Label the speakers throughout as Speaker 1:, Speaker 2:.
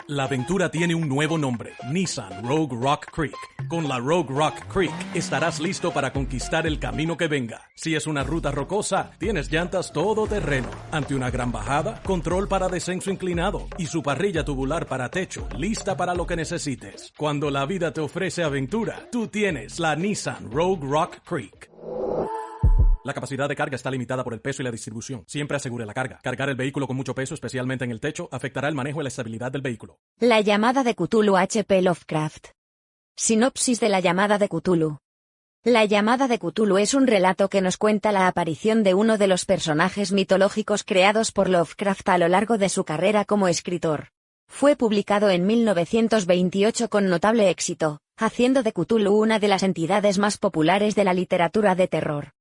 Speaker 1: La aventura tiene un nuevo nombre, Nissan Rogue Rock Creek. Con la Rogue Rock Creek estarás listo para conquistar el camino que venga. Si es una ruta rocosa, tienes llantas todoterreno. Ante una gran bajada, control para descenso inclinado y su parrilla tubular para techo, lista para lo que necesites. Cuando la vida te ofrece aventura, tú tienes la Nissan Rogue Rock Creek. La capacidad de carga está limitada por el peso y la distribución. Siempre asegure la carga. Cargar el vehículo con mucho peso, especialmente en el techo, afectará el manejo y la estabilidad del vehículo.
Speaker 2: La llamada de Cthulhu. H.P. Lovecraft. Sinopsis de La llamada de Cthulhu. La llamada de Cthulhu es un relato que nos cuenta la aparición de uno de los personajes mitológicos creados por Lovecraft a lo largo de su carrera como escritor. Fue publicado en 1928 con notable éxito, haciendo de Cthulhu una de las entidades más populares de la literatura de terror.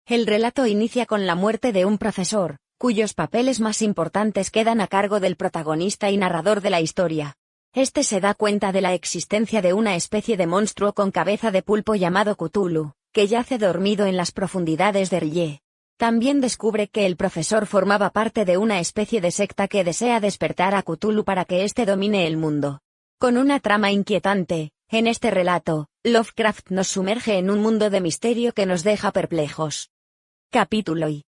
Speaker 2: El relato inicia con la muerte de un profesor, cuyos papeles más importantes quedan a cargo del protagonista y narrador de la historia. Este se da cuenta de la existencia de una especie de monstruo con cabeza de pulpo llamado Cthulhu, que yace dormido en las profundidades de R'lyeh. También descubre que el profesor formaba parte de una especie de secta que desea despertar a Cthulhu para que éste domine el mundo. Con una trama inquietante, en este relato, Lovecraft nos sumerge en un mundo de misterio que nos deja perplejos. Capítulo I.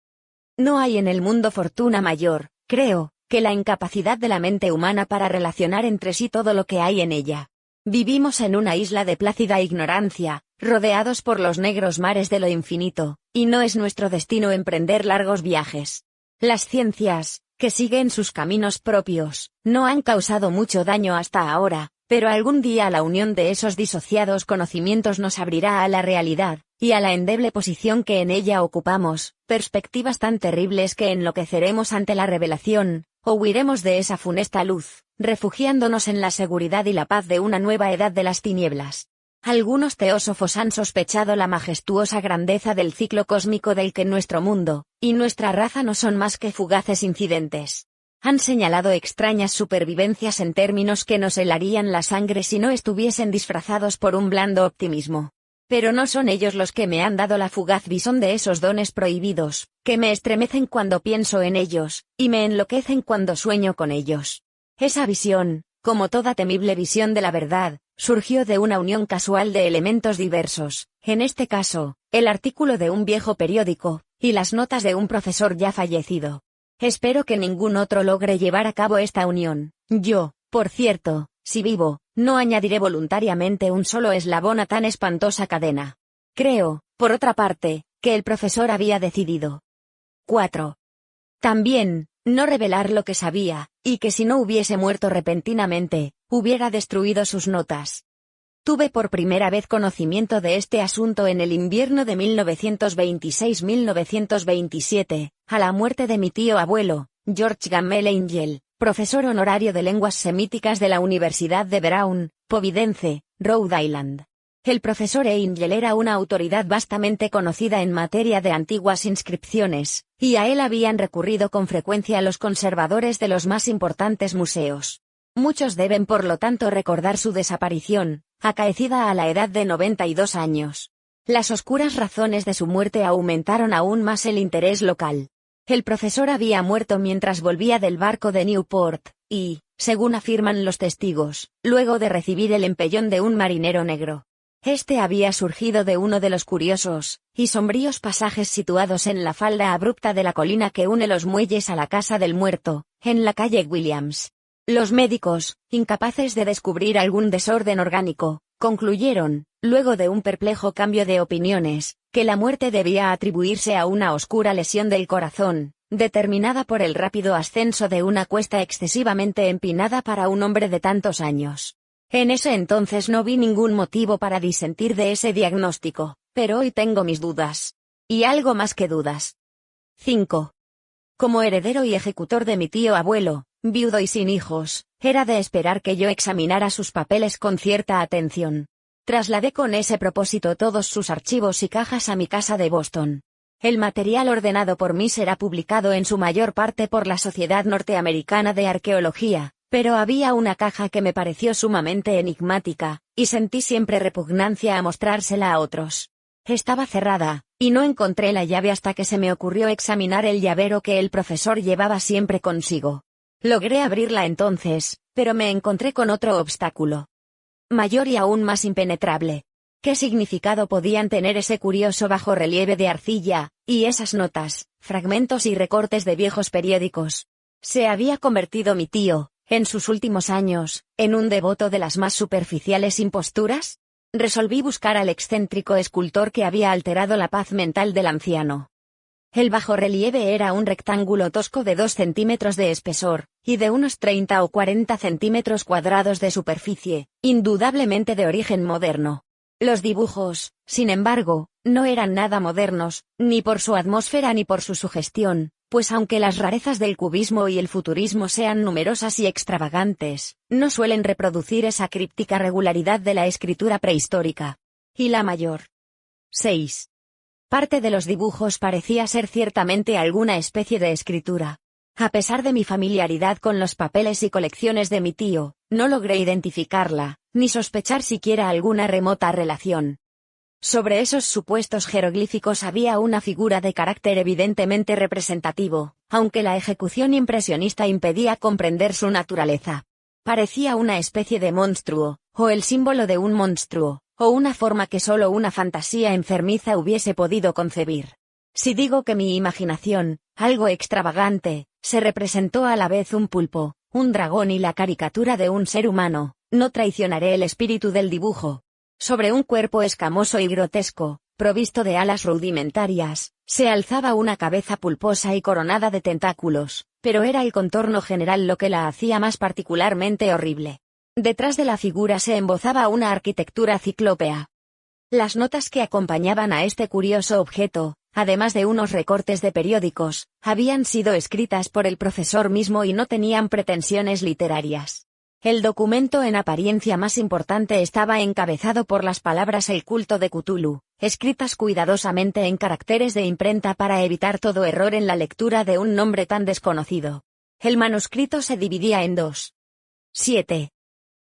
Speaker 2: No hay en el mundo fortuna mayor, creo, que la incapacidad de la mente humana para relacionar entre sí todo lo que hay en ella. Vivimos en una isla de plácida ignorancia, rodeados por los negros mares de lo infinito, y no es nuestro destino emprender largos viajes. Las ciencias, que siguen sus caminos propios, no han causado mucho daño hasta ahora, pero algún día la unión de esos disociados conocimientos nos abrirá a la realidad, y a la endeble posición que en ella ocupamos, perspectivas tan terribles que enloqueceremos ante la revelación, o huiremos de esa funesta luz, refugiándonos en la seguridad y la paz de una nueva edad de las tinieblas. Algunos teósofos han sospechado la majestuosa grandeza del ciclo cósmico del que nuestro mundo, y nuestra raza no son más que fugaces incidentes. Han señalado extrañas supervivencias en términos que nos helarían la sangre si no estuviesen disfrazados por un blando optimismo. Pero no son ellos los que me han dado la fugaz visión de esos dones prohibidos, que me estremecen cuando pienso en ellos, y me enloquecen cuando sueño con ellos. Esa visión, como toda temible visión de la verdad, surgió de una unión casual de elementos diversos, en este caso, el artículo de un viejo periódico, y las notas de un profesor ya fallecido. Espero que ningún otro logre llevar a cabo esta unión. Yo, por cierto, si vivo, no añadiré voluntariamente un solo eslabón a tan espantosa cadena. Creo, por otra parte, que el profesor había decidido. 4. También, no revelar lo que sabía, y que si no hubiese muerto repentinamente, hubiera destruido sus notas. Tuve por primera vez conocimiento de este asunto en el invierno de 1926-1927, a la muerte de mi tío abuelo, George Gammell Angel, profesor honorario de lenguas semíticas de la Universidad de Brown, Providence, Rhode Island. El profesor Angel era una autoridad vastamente conocida en materia de antiguas inscripciones, y a él habían recurrido con frecuencia los conservadores de los más importantes museos. Muchos deben por lo tanto recordar su desaparición, acaecida a la edad de 92 años. Las oscuras razones de su muerte aumentaron aún más el interés local. El profesor había muerto mientras volvía del barco de Newport, y, según afirman los testigos, luego de recibir el empellón de un marinero negro. Este había surgido de uno de los curiosos y sombríos pasajes situados en la falda abrupta de la colina que une los muelles a la casa del muerto, en la calle Williams. Los médicos, incapaces de descubrir algún desorden orgánico, concluyeron, luego de un perplejo cambio de opiniones, que la muerte debía atribuirse a una oscura lesión del corazón, determinada por el rápido ascenso de una cuesta excesivamente empinada para un hombre de tantos años. En ese entonces no vi ningún motivo para disentir de ese diagnóstico, pero hoy tengo mis dudas. Y algo más que dudas. 5. Como heredero y ejecutor de mi tío abuelo, viudo y sin hijos, era de esperar que yo examinara sus papeles con cierta atención. Trasladé con ese propósito todos sus archivos y cajas a mi casa de Boston. El material ordenado por mí será publicado en su mayor parte por la Sociedad Norteamericana de Arqueología, pero había una caja que me pareció sumamente enigmática, y sentí siempre repugnancia a mostrársela a otros. Estaba cerrada, y no encontré la llave hasta que se me ocurrió examinar el llavero que el profesor llevaba siempre consigo. Logré abrirla entonces, pero me encontré con otro obstáculo. Mayor y aún más impenetrable. ¿Qué significado podían tener ese curioso bajorrelieve de arcilla, y esas notas, fragmentos y recortes de viejos periódicos? ¿Se había convertido mi tío, en sus últimos años, en un devoto de las más superficiales imposturas? Resolví buscar al excéntrico escultor que había alterado la paz mental del anciano. El bajorrelieve era un rectángulo tosco de 2 centímetros de espesor, y de unos 30 o 40 centímetros cuadrados de superficie, indudablemente de origen moderno. Los dibujos, sin embargo, no eran nada modernos, ni por su atmósfera ni por su sugestión, pues aunque las rarezas del cubismo y el futurismo sean numerosas y extravagantes, no suelen reproducir esa críptica regularidad de la escritura prehistórica. Y la mayor 6. Parte de los dibujos parecía ser ciertamente alguna especie de escritura. A pesar de mi familiaridad con los papeles y colecciones de mi tío, no logré identificarla, ni sospechar siquiera alguna remota relación. Sobre esos supuestos jeroglíficos había una figura de carácter evidentemente representativo, aunque la ejecución impresionista impedía comprender su naturaleza. Parecía una especie de monstruo, o el símbolo de un monstruo, o una forma que solo una fantasía enfermiza hubiese podido concebir. Si digo que mi imaginación, algo extravagante, se representó a la vez un pulpo, un dragón y la caricatura de un ser humano, no traicionaré el espíritu del dibujo. Sobre un cuerpo escamoso y grotesco, provisto de alas rudimentarias, se alzaba una cabeza pulposa y coronada de tentáculos, pero era el contorno general lo que la hacía más particularmente horrible. Detrás de la figura se embozaba una arquitectura ciclópea. Las notas que acompañaban a este curioso objeto, además de unos recortes de periódicos, habían sido escritas por el profesor mismo y no tenían pretensiones literarias. El documento en apariencia más importante estaba encabezado por las palabras El culto de Cthulhu, escritas cuidadosamente en caracteres de imprenta para evitar todo error en la lectura de un nombre tan desconocido. El manuscrito se dividía en 7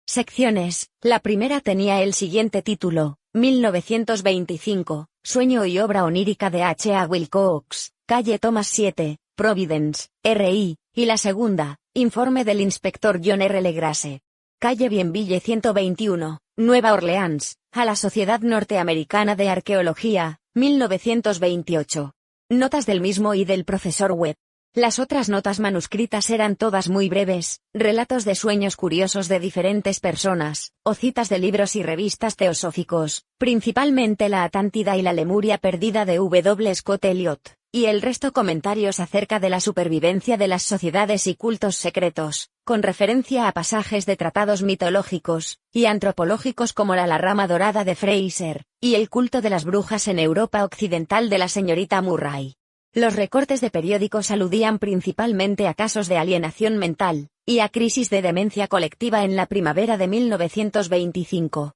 Speaker 2: secciones. La primera tenía el siguiente título: 1925, Sueño y obra onírica de H. A. Wilcox, calle Thomas 7, Providence, R.I., y la segunda, Informe del inspector John R. Legrasse, calle Bienville 121, Nueva Orleans, a la Sociedad Norteamericana de Arqueología, 1928. Notas del mismo y del profesor Webb. Las otras notas manuscritas eran todas muy breves, relatos de sueños curiosos de diferentes personas, o citas de libros y revistas teosóficos, principalmente la Atlántida y la Lemuria perdida de W. Scott Elliot, y el resto comentarios acerca de la supervivencia de las sociedades y cultos secretos, con referencia a pasajes de tratados mitológicos y antropológicos como la rama dorada de Fraser, y el culto de las brujas en Europa occidental de la señorita Murray. Los recortes de periódicos aludían principalmente a casos de alienación mental, y a crisis de demencia colectiva en la primavera de 1925.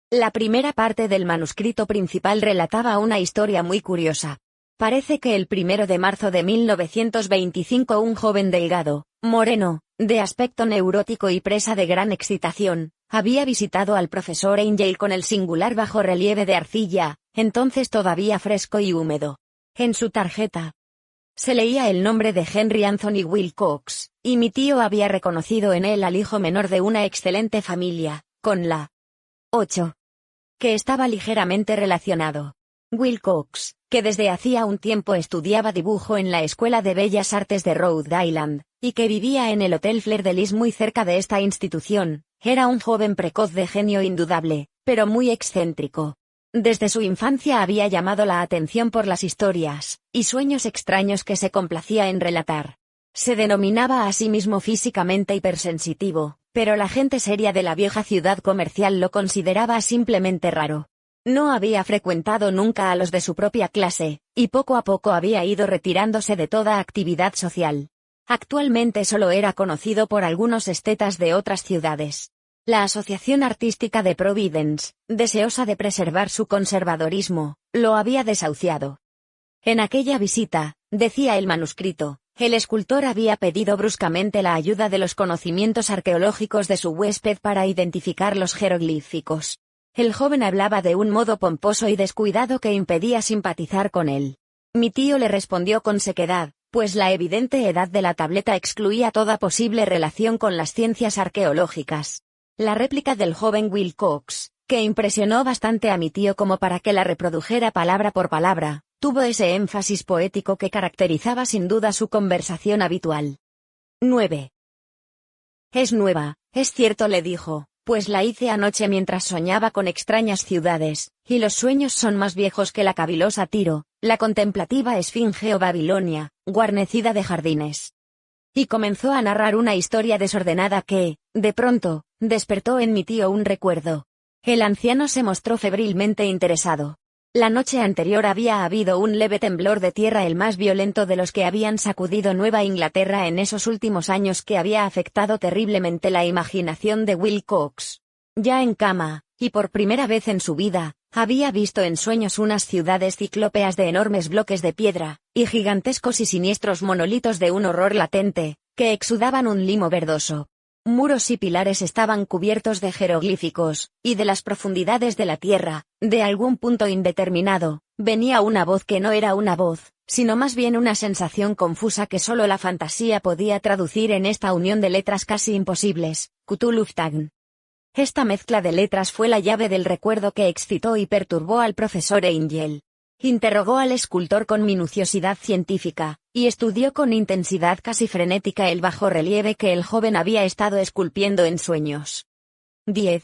Speaker 2: La primera parte del manuscrito principal relataba una historia muy curiosa. Parece que el 1 de marzo de 1925 un joven delgado, moreno, de aspecto neurótico y presa de gran excitación, había visitado al profesor Angel con el singular bajorrelieve de arcilla, entonces todavía fresco y húmedo. En su tarjeta se leía el nombre de Henry Anthony Wilcox, y mi tío había reconocido en él al hijo menor de una excelente familia, con la 8, que estaba ligeramente relacionado. Wilcox, que desde hacía un tiempo estudiaba dibujo en la Escuela de Bellas Artes de Rhode Island, y que vivía en el Hotel Fleur de Lis muy cerca de esta institución, era un joven precoz de genio indudable, pero muy excéntrico. Desde su infancia había llamado la atención por las historias y sueños extraños que se complacía en relatar. Se denominaba a sí mismo físicamente hipersensitivo, pero la gente seria de la vieja ciudad comercial lo consideraba simplemente raro. No había frecuentado nunca a los de su propia clase, y poco a poco había ido retirándose de toda actividad social. Actualmente solo era conocido por algunos estetas de otras ciudades. La Asociación Artística de Providence, deseosa de preservar su conservadorismo, lo había desahuciado. En aquella visita, decía el manuscrito, el escultor había pedido bruscamente la ayuda de los conocimientos arqueológicos de su huésped para identificar los jeroglíficos. El joven hablaba de un modo pomposo y descuidado que impedía simpatizar con él. Mi tío le respondió con sequedad, pues la evidente edad de la tableta excluía toda posible relación con las ciencias arqueológicas. La réplica del joven Wilcox, que impresionó bastante a mi tío como para que la reprodujera palabra por palabra, tuvo ese énfasis poético que caracterizaba sin duda su conversación habitual. 9. Es nueva, es cierto, le dijo, pues la hice anoche mientras soñaba con extrañas ciudades, y los sueños son más viejos que la cavilosa Tiro, la contemplativa Esfinge o Babilonia, guarnecida de jardines. Y comenzó a narrar una historia desordenada que, de pronto, despertó en mi tío un recuerdo. El anciano se mostró febrilmente interesado. La noche anterior había habido un leve temblor de tierra, el más violento de los que habían sacudido Nueva Inglaterra en esos últimos años, que había afectado terriblemente la imaginación de Wilcox. Ya en cama, y por primera vez en su vida, había visto en sueños unas ciudades ciclópeas de enormes bloques de piedra, y gigantescos y siniestros monolitos de un horror latente, que exudaban un limo verdoso. Muros y pilares estaban cubiertos de jeroglíficos, y de las profundidades de la tierra, de algún punto indeterminado, venía una voz que no era una voz, sino más bien una sensación confusa que solo la fantasía podía traducir en esta unión de letras casi imposibles, Cthulhu-Ftagn. Esta mezcla de letras fue la llave del recuerdo que excitó y perturbó al profesor Angel. Interrogó al escultor con minuciosidad científica, y estudió con intensidad casi frenética el bajorrelieve que el joven había estado esculpiendo en sueños. 10.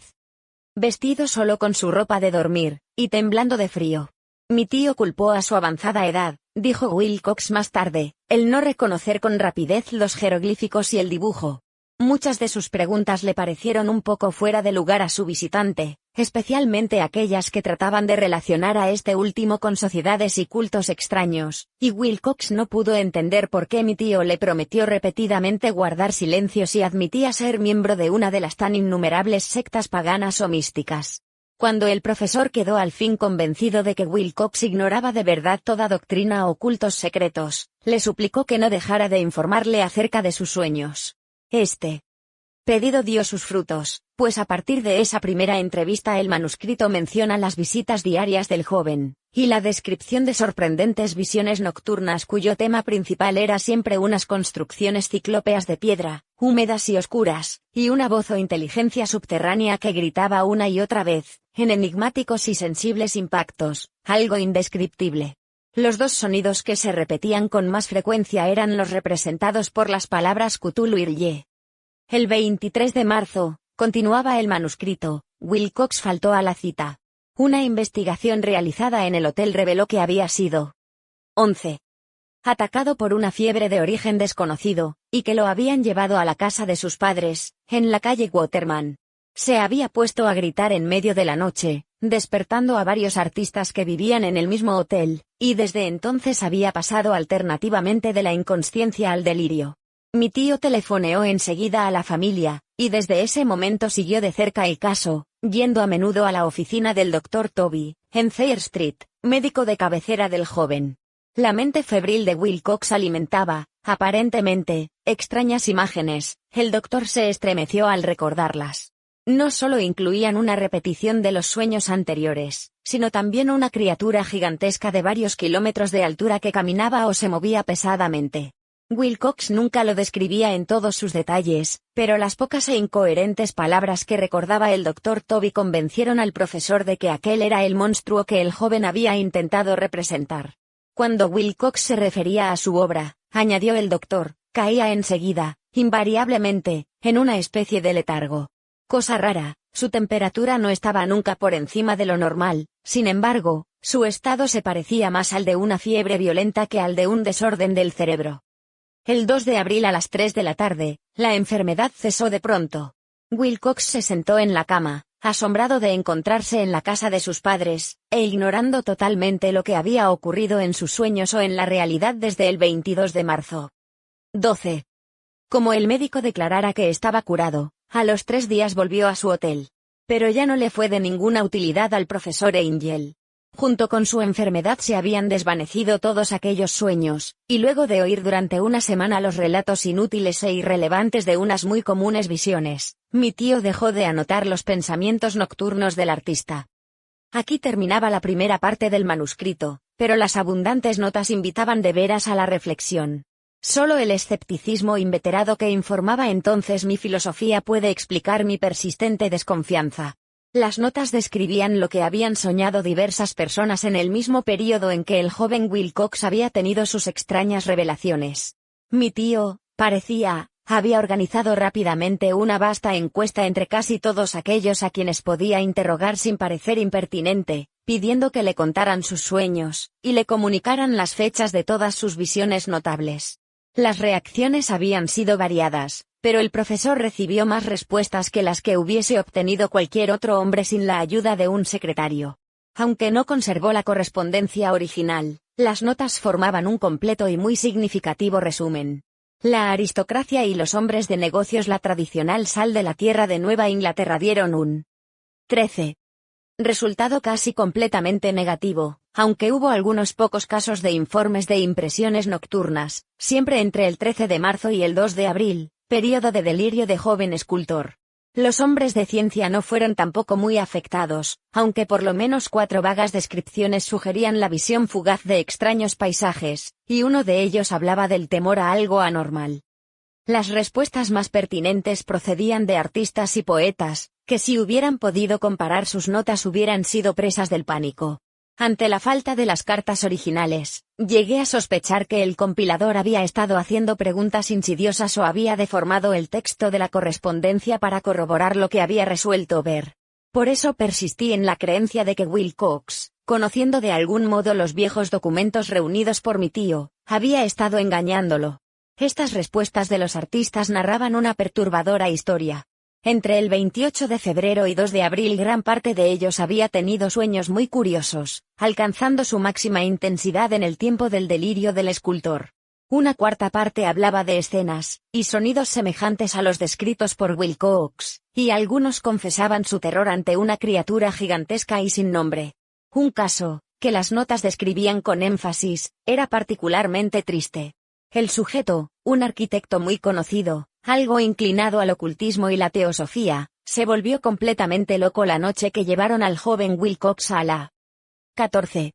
Speaker 2: Vestido solo con su ropa de dormir, y temblando de frío. Mi tío culpó a su avanzada edad, dijo Wilcox más tarde, el no reconocer con rapidez los jeroglíficos y el dibujo. Muchas de sus preguntas le parecieron un poco fuera de lugar a su visitante, especialmente aquellas que trataban de relacionar a este último con sociedades y cultos extraños, y Wilcox no pudo entender por qué mi tío le prometió repetidamente guardar silencio si admitía ser miembro de una de las tan innumerables sectas paganas o místicas. Cuando el profesor quedó al fin convencido de que Wilcox ignoraba de verdad toda doctrina o cultos secretos, le suplicó que no dejara de informarle acerca de sus sueños. Este pedido dio sus frutos, pues a partir de esa primera entrevista el manuscrito menciona las visitas diarias del joven, y la descripción de sorprendentes visiones nocturnas cuyo tema principal era siempre unas construcciones ciclópeas de piedra, húmedas y oscuras, y una voz o inteligencia subterránea que gritaba una y otra vez, en enigmáticos y sensibles impactos, algo indescriptible. Los dos sonidos que se repetían con más frecuencia eran los representados por las palabras Cthulhu y R'lyeh. El 23 de marzo, continuaba el manuscrito, Wilcox faltó a la cita. Una investigación realizada en el hotel reveló que había sido 11. Atacado por una fiebre de origen desconocido, y que lo habían llevado a la casa de sus padres, en la calle Waterman. Se había puesto a gritar en medio de la noche, despertando a varios artistas que vivían en el mismo hotel, y desde entonces había pasado alternativamente de la inconsciencia al delirio. Mi tío telefoneó enseguida a la familia, y desde ese momento siguió de cerca el caso, yendo a menudo a la oficina del Dr. Toby, en Thayer Street, médico de cabecera del joven. La mente febril de Wilcox alimentaba, aparentemente, extrañas imágenes. El doctor se estremeció al recordarlas. No solo incluían una repetición de los sueños anteriores, sino también una criatura gigantesca de varios kilómetros de altura que caminaba o se movía pesadamente. Wilcox nunca lo describía en todos sus detalles, pero las pocas e incoherentes palabras que recordaba el Dr. Toby convencieron al profesor de que aquel era el monstruo que el joven había intentado representar. Cuando Wilcox se refería a su obra, añadió el doctor, caía enseguida, invariablemente, en una especie de letargo. Cosa rara, su temperatura no estaba nunca por encima de lo normal, sin embargo, su estado se parecía más al de una fiebre violenta que al de un desorden del cerebro. El 2 de abril a las 3 de la tarde, la enfermedad cesó de pronto. Wilcox se sentó en la cama, asombrado de encontrarse en la casa de sus padres, e ignorando totalmente lo que había ocurrido en sus sueños o en la realidad desde el 22 de marzo. 12. Como el médico declarara que estaba curado, a los 3 días volvió a su hotel. Pero ya no le fue de ninguna utilidad al profesor Angel. Junto con su enfermedad se habían desvanecido todos aquellos sueños, y luego de oír durante una semana los relatos inútiles e irrelevantes de unas muy comunes visiones, mi tío dejó de anotar los pensamientos nocturnos del artista. Aquí terminaba la primera parte del manuscrito, pero las abundantes notas invitaban de veras a la reflexión. Solo el escepticismo inveterado que informaba entonces mi filosofía puede explicar mi persistente desconfianza. Las notas describían lo que habían soñado diversas personas en el mismo período en que el joven Wilcox había tenido sus extrañas revelaciones. Mi tío, parecía, había organizado rápidamente una vasta encuesta entre casi todos aquellos a quienes podía interrogar sin parecer impertinente, pidiendo que le contaran sus sueños, y le comunicaran las fechas de todas sus visiones notables. Las reacciones habían sido variadas, pero el profesor recibió más respuestas que las que hubiese obtenido cualquier otro hombre sin la ayuda de un secretario. Aunque no conservó la correspondencia original, las notas formaban un completo y muy significativo resumen. La aristocracia y los hombres de negocios, la tradicional sal de la tierra de Nueva Inglaterra, dieron un 13. Resultado casi completamente negativo, aunque hubo algunos pocos casos de informes de impresiones nocturnas, siempre entre el 13 de marzo y el 2 de abril, período de delirio de joven escultor. Los hombres de ciencia no fueron tampoco muy afectados, aunque por lo menos 4 vagas descripciones sugerían la visión fugaz de extraños paisajes, y uno de ellos hablaba del temor a algo anormal. Las respuestas más pertinentes procedían de artistas y poetas, que si hubieran podido comparar sus notas hubieran sido presas del pánico. Ante la falta de las cartas originales, llegué a sospechar que el compilador había estado haciendo preguntas insidiosas o había deformado el texto de la correspondencia para corroborar lo que había resuelto ver. Por eso persistí en la creencia de que Wilcox, conociendo de algún modo los viejos documentos reunidos por mi tío, había estado engañándolo. Estas respuestas de los artistas narraban una perturbadora historia. Entre el 28 de febrero y 2 de abril gran parte de ellos había tenido sueños muy curiosos, alcanzando su máxima intensidad en el tiempo del delirio del escultor. Una cuarta parte hablaba de escenas y sonidos semejantes a los descritos por Wilcox, y algunos confesaban su terror ante una criatura gigantesca y sin nombre. Un caso, que las notas describían con énfasis, era particularmente triste. El sujeto, un arquitecto muy conocido, algo inclinado al ocultismo y la teosofía, se volvió completamente loco la noche que llevaron al joven Wilcox a la 14.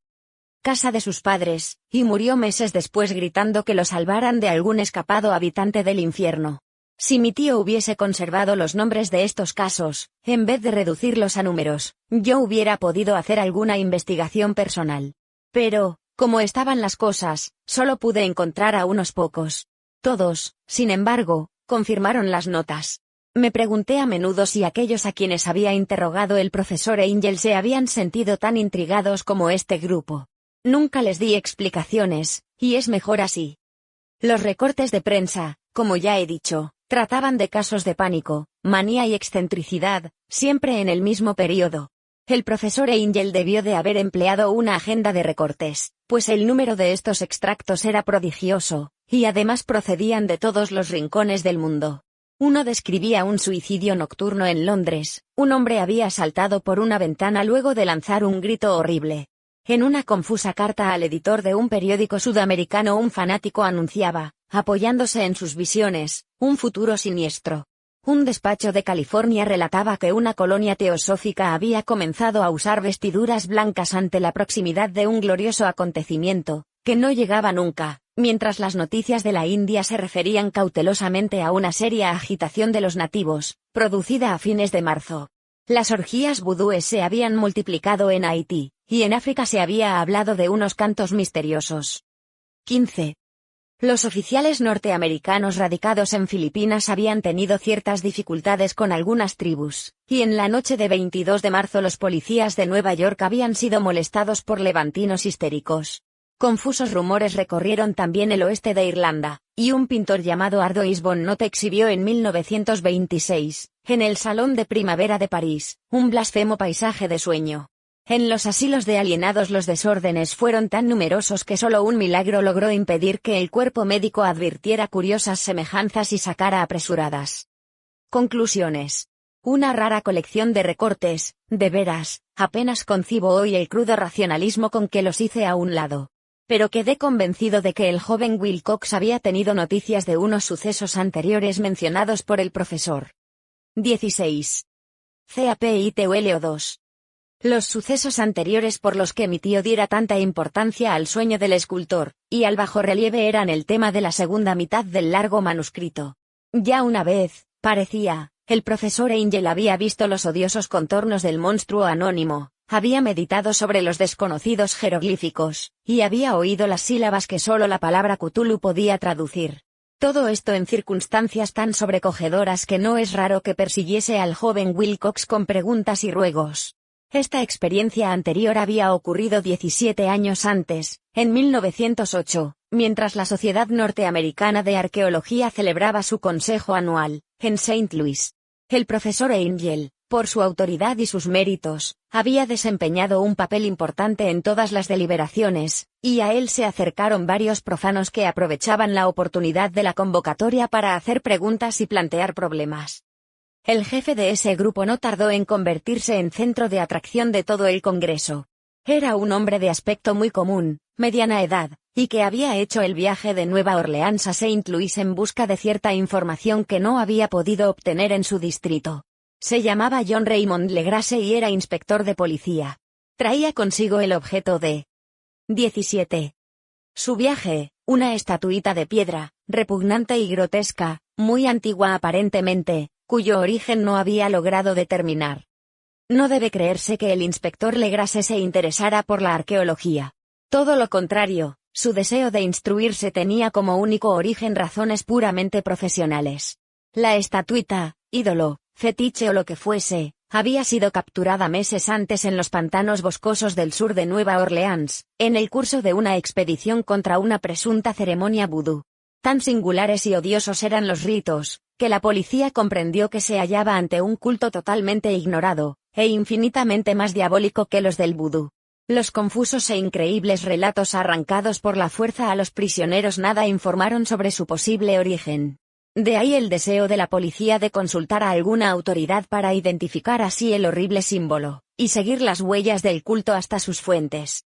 Speaker 2: casa de sus padres, y murió meses después gritando que lo salvaran de algún escapado habitante del infierno. Si mi tío hubiese conservado los nombres de estos casos, en vez de reducirlos a números, yo hubiera podido hacer alguna investigación personal. Pero, como estaban las cosas, solo pude encontrar a unos pocos. Todos, sin embargo, confirmaron las notas. Me pregunté a menudo si aquellos a quienes había interrogado el profesor Angel se habían sentido tan intrigados como este grupo. Nunca les di explicaciones, y es mejor así. Los recortes de prensa, como ya he dicho, trataban de casos de pánico, manía y excentricidad, siempre en el mismo período. El profesor Angel debió de haber empleado una agenda de recortes, pues el número de estos extractos era prodigioso, y además procedían de todos los rincones del mundo. Uno describía un suicidio nocturno en Londres, un hombre había saltado por una ventana luego de lanzar un grito horrible. En una confusa carta al editor de un periódico sudamericano un fanático anunciaba, apoyándose en sus visiones, un futuro siniestro. Un despacho de California relataba que una colonia teosófica había comenzado a usar vestiduras blancas ante la proximidad de un glorioso acontecimiento, que no llegaba nunca, mientras las noticias de la India se referían cautelosamente a una seria agitación de los nativos, producida a fines de marzo. Las orgías vudúes se habían multiplicado en Haití, y en África se había hablado de unos cantos misteriosos. 15. Los oficiales norteamericanos radicados en Filipinas habían tenido ciertas dificultades con algunas tribus, y en la noche de 22 de marzo los policías de Nueva York habían sido molestados por levantinos histéricos. Confusos rumores recorrieron también el oeste de Irlanda, y un pintor llamado Ardois Bonnot exhibió en 1926, en el Salón de Primavera de París, un blasfemo paisaje de sueño. En los asilos de alienados los desórdenes fueron tan numerosos que solo un milagro logró impedir que el cuerpo médico advirtiera curiosas semejanzas y sacara apresuradas conclusiones. Una rara colección de recortes, de veras, apenas concibo hoy el crudo racionalismo con que los hice a un lado. Pero quedé convencido de que el joven Wilcox había tenido noticias de unos sucesos anteriores mencionados por el profesor. 16. CAPITULO 2. Los sucesos anteriores por los que mi tío diera tanta importancia al sueño del escultor, y al bajorrelieve eran el tema de la segunda mitad del largo manuscrito. Ya una vez, parecía, el profesor Angel había visto los odiosos contornos del monstruo anónimo, había meditado sobre los desconocidos jeroglíficos, y había oído las sílabas que solo la palabra Cthulhu podía traducir. Todo esto en circunstancias tan sobrecogedoras que no es raro que persiguiese al joven Wilcox con preguntas y ruegos. Esta experiencia anterior había ocurrido 17 años antes, en 1908, mientras la Sociedad Norteamericana de Arqueología celebraba su consejo anual, en St. Louis. El profesor Angel, por su autoridad y sus méritos, había desempeñado un papel importante en todas las deliberaciones, y a él se acercaron varios profanos que aprovechaban la oportunidad de la convocatoria para hacer preguntas y plantear problemas. El jefe de ese grupo no tardó en convertirse en centro de atracción de todo el Congreso. Era un hombre de aspecto muy común, mediana edad, y que había hecho el viaje de Nueva Orleans a St. Louis en busca de cierta información que no había podido obtener en su distrito. Se llamaba John Raymond Legrasse y era inspector de policía. Traía consigo el objeto de 17. Su viaje, una estatuita de piedra, repugnante y grotesca, muy antigua aparentemente, cuyo origen no había logrado determinar. No debe creerse que el inspector Legrasse se interesara por la arqueología. Todo lo contrario, su deseo de instruirse tenía como único origen razones puramente profesionales. La estatuita, ídolo, fetiche o lo que fuese, había sido capturada meses antes en los pantanos boscosos del sur de Nueva Orleans, en el curso de una expedición contra una presunta ceremonia vudú. Tan singulares y odiosos eran los ritos, que la policía comprendió que se hallaba ante un culto totalmente ignorado, e infinitamente más diabólico que los del vudú. Los confusos e increíbles relatos arrancados por la fuerza a los prisioneros nada informaron sobre su posible origen. De ahí el deseo de la policía de consultar a alguna autoridad para identificar así el horrible símbolo, y seguir las huellas del culto hasta sus fuentes.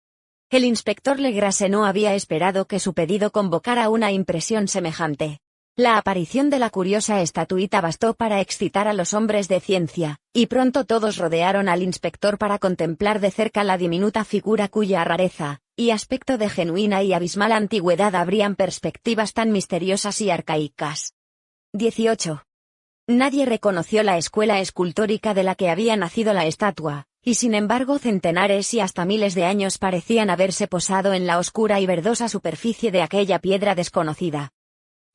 Speaker 2: El inspector Legrasse no había esperado que su pedido convocara una impresión semejante. La aparición de la curiosa estatuita bastó para excitar a los hombres de ciencia, y pronto todos rodearon al inspector para contemplar de cerca la diminuta figura cuya rareza, y aspecto de genuina y abismal antigüedad abrían perspectivas tan misteriosas y arcaicas. 18. Nadie reconoció la escuela escultórica de la que había nacido la estatua, y sin embargo centenares y hasta miles de años parecían haberse posado en la oscura y verdosa superficie de aquella piedra desconocida.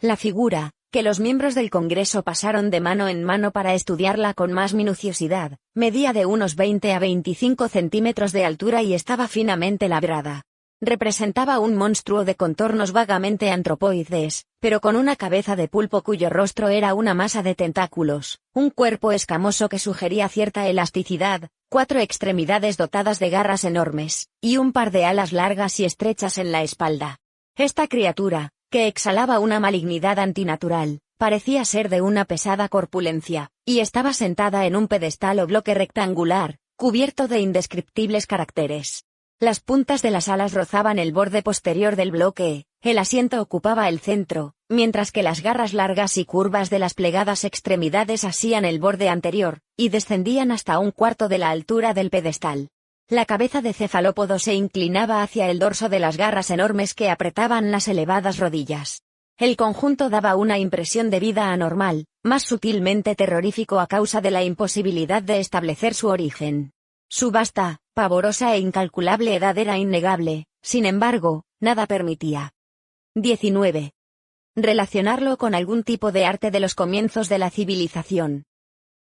Speaker 2: La figura, que los miembros del Congreso pasaron de mano en mano para estudiarla con más minuciosidad, medía de unos 20 a 25 centímetros de altura y estaba finamente labrada. Representaba un monstruo de contornos vagamente antropoides, pero con una cabeza de pulpo cuyo rostro era una masa de tentáculos, un cuerpo escamoso que sugería cierta elasticidad, 4 extremidades dotadas de garras enormes, y un par de alas largas y estrechas en la espalda. Esta criatura, que exhalaba una malignidad antinatural, parecía ser de una pesada corpulencia, y estaba sentada en un pedestal o bloque rectangular, cubierto de indescriptibles caracteres. Las puntas de las alas rozaban el borde posterior del bloque, el asiento ocupaba el centro, mientras que las garras largas y curvas de las plegadas extremidades asían el borde anterior, y descendían hasta un cuarto de la altura del pedestal. La cabeza de cefalópodo se inclinaba hacia el dorso de las garras enormes que apretaban las elevadas rodillas. El conjunto daba una impresión de vida anormal, más sutilmente terrorífico a causa de la imposibilidad de establecer su origen. Su vasta, pavorosa e incalculable edad era innegable, sin embargo, nada permitía. 19. Relacionarlo con algún tipo de arte de los comienzos de la civilización.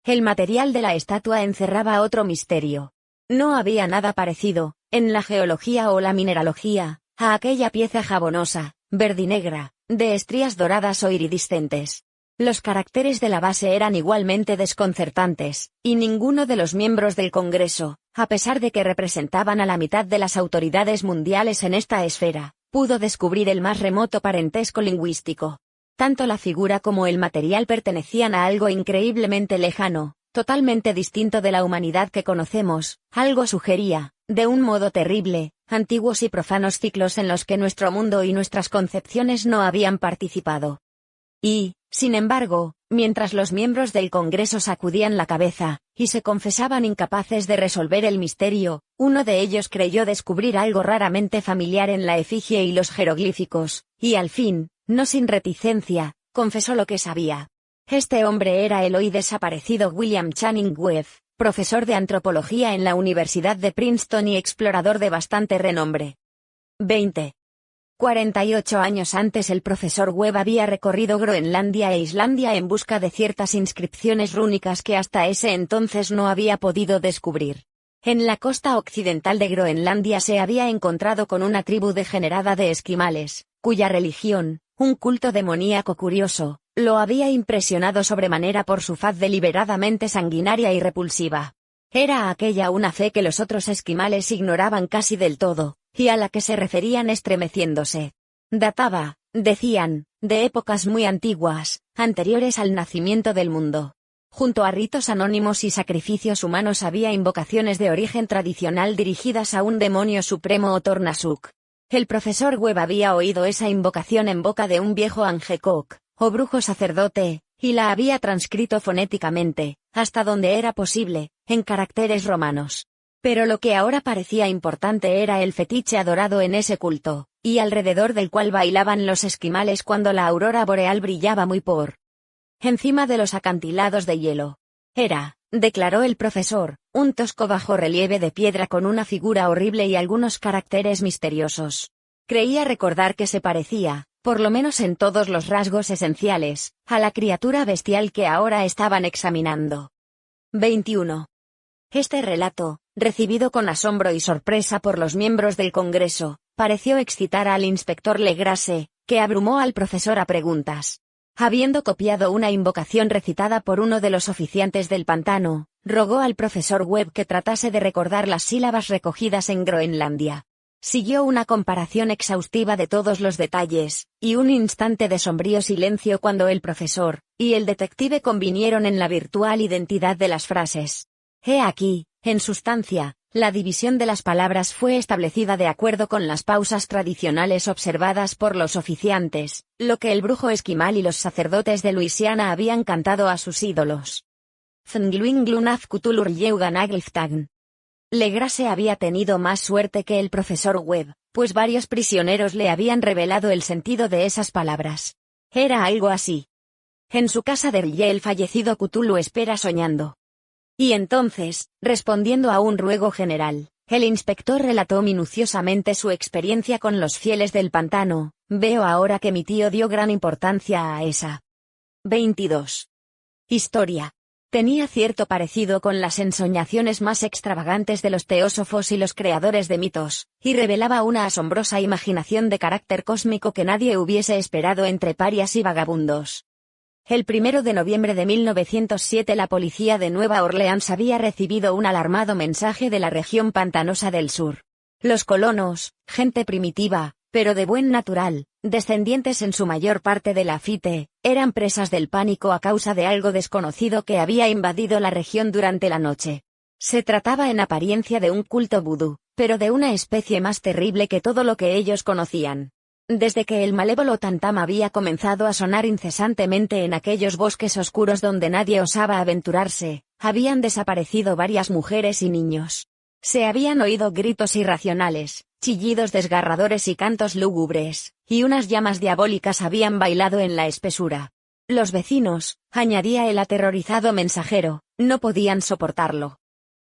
Speaker 2: El material de la estatua encerraba otro misterio. No había nada parecido, en la geología o la mineralogía, a aquella pieza jabonosa, verdinegra, de estrías doradas o iridiscentes. Los caracteres de la base eran igualmente desconcertantes, y ninguno de los miembros del Congreso, a pesar de que representaban a la mitad de las autoridades mundiales en esta esfera, pudo descubrir el más remoto parentesco lingüístico. Tanto la figura como el material pertenecían a algo increíblemente lejano, totalmente distinto de la humanidad que conocemos, algo sugería, de un modo terrible, antiguos y profanos ciclos en los que nuestro mundo y nuestras concepciones no habían participado. Y, sin embargo, Mientras los miembros del Congreso sacudían la cabeza, y se confesaban incapaces de resolver el misterio, uno de ellos creyó descubrir algo raramente familiar en la efigie y los jeroglíficos, y al fin, no sin reticencia, confesó lo que sabía. Este hombre era el hoy desaparecido William Channing Webb, profesor de antropología en la Universidad de Princeton y explorador de bastante renombre. 48 años antes el profesor Webb había recorrido Groenlandia e Islandia en busca de ciertas inscripciones rúnicas que hasta ese entonces no había podido descubrir. En la costa occidental de Groenlandia se había encontrado con una tribu degenerada de esquimales, cuya religión, un culto demoníaco curioso, lo había impresionado sobremanera por su faz deliberadamente sanguinaria y repulsiva. Era aquella una fe que los otros esquimales ignoraban casi del todo, y a la que se referían estremeciéndose. Databa, decían, de épocas muy antiguas, anteriores al nacimiento del mundo. Junto a ritos anónimos y sacrificios humanos había invocaciones de origen tradicional dirigidas a un demonio supremo o Tornasuk. El profesor Webb había oído esa invocación en boca de un viejo Angekok, o brujo sacerdote, y la había transcrito fonéticamente, hasta donde era posible, en caracteres romanos. Pero lo que ahora parecía importante era el fetiche adorado en ese culto, y alrededor del cual bailaban los esquimales cuando la aurora boreal brillaba muy por encima de los acantilados de hielo. Era, declaró el profesor, un tosco bajorrelieve de piedra con una figura horrible y algunos caracteres misteriosos. Creía recordar que se parecía, por lo menos en todos los rasgos esenciales, a la criatura bestial que ahora estaban examinando. 21. Este relato, recibido con asombro y sorpresa por los miembros del Congreso, pareció excitar al inspector Legrasse, que abrumó al profesor a preguntas. Habiendo copiado una invocación recitada por uno de los oficiantes del pantano, rogó al profesor Webb que tratase de recordar las sílabas recogidas en Groenlandia. Siguió una comparación exhaustiva de todos los detalles, y un instante de sombrío silencio cuando el profesor y el detective convinieron en la virtual identidad de las frases. He aquí, en sustancia, la división de las palabras fue establecida de acuerdo con las pausas tradicionales observadas por los oficiantes, lo que el brujo esquimal y los sacerdotes de Luisiana habían cantado a sus ídolos. Thngluinglunaf Cthulhu Yeuganaglftagn. Legrasse había tenido más suerte que el profesor Webb, pues varios prisioneros le habían revelado el sentido de esas palabras. Era algo así. En su casa de Rye el fallecido Cthulhu espera soñando. Y entonces, respondiendo a un ruego general, el inspector relató minuciosamente su experiencia con los fieles del pantano. Veo ahora que mi tío dio gran importancia a esa. 22. Historia. Tenía cierto parecido con las ensoñaciones más extravagantes de los teósofos y los creadores de mitos, y revelaba una asombrosa imaginación de carácter cósmico que nadie hubiese esperado entre parias y vagabundos. El 1 de noviembre de 1907 la policía de Nueva Orleans había recibido un alarmado mensaje de la región pantanosa del sur. Los colonos, gente primitiva, pero de buen natural, descendientes en su mayor parte de Lafite, eran presas del pánico a causa de algo desconocido que había invadido la región durante la noche. Se trataba en apariencia de un culto vudú, pero de una especie más terrible que todo lo que ellos conocían. Desde que el malévolo tantam había comenzado a sonar incesantemente en aquellos bosques oscuros donde nadie osaba aventurarse, habían desaparecido varias mujeres y niños. Se habían oído gritos irracionales, chillidos desgarradores y cantos lúgubres, y unas llamas diabólicas habían bailado en la espesura. Los vecinos, añadía el aterrorizado mensajero, no podían soportarlo.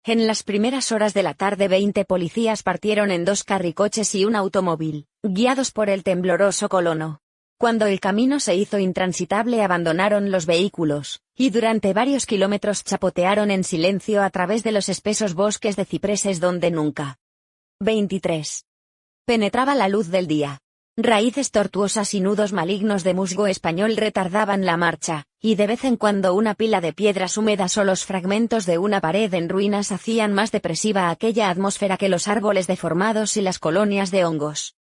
Speaker 2: En las primeras horas de la tarde 20 policías partieron en 2 carricoches y un automóvil, guiados por el tembloroso colono. Cuando el camino se hizo intransitable abandonaron los vehículos, y durante varios kilómetros chapotearon en silencio a través de los espesos bosques de cipreses donde nunca. 23. Penetraba la luz del día. Raíces tortuosas y nudos malignos de musgo español retardaban la marcha, y de vez en cuando una pila de piedras húmedas o los fragmentos de una pared en ruinas hacían más depresiva aquella atmósfera que los árboles deformados y las colonias de hongos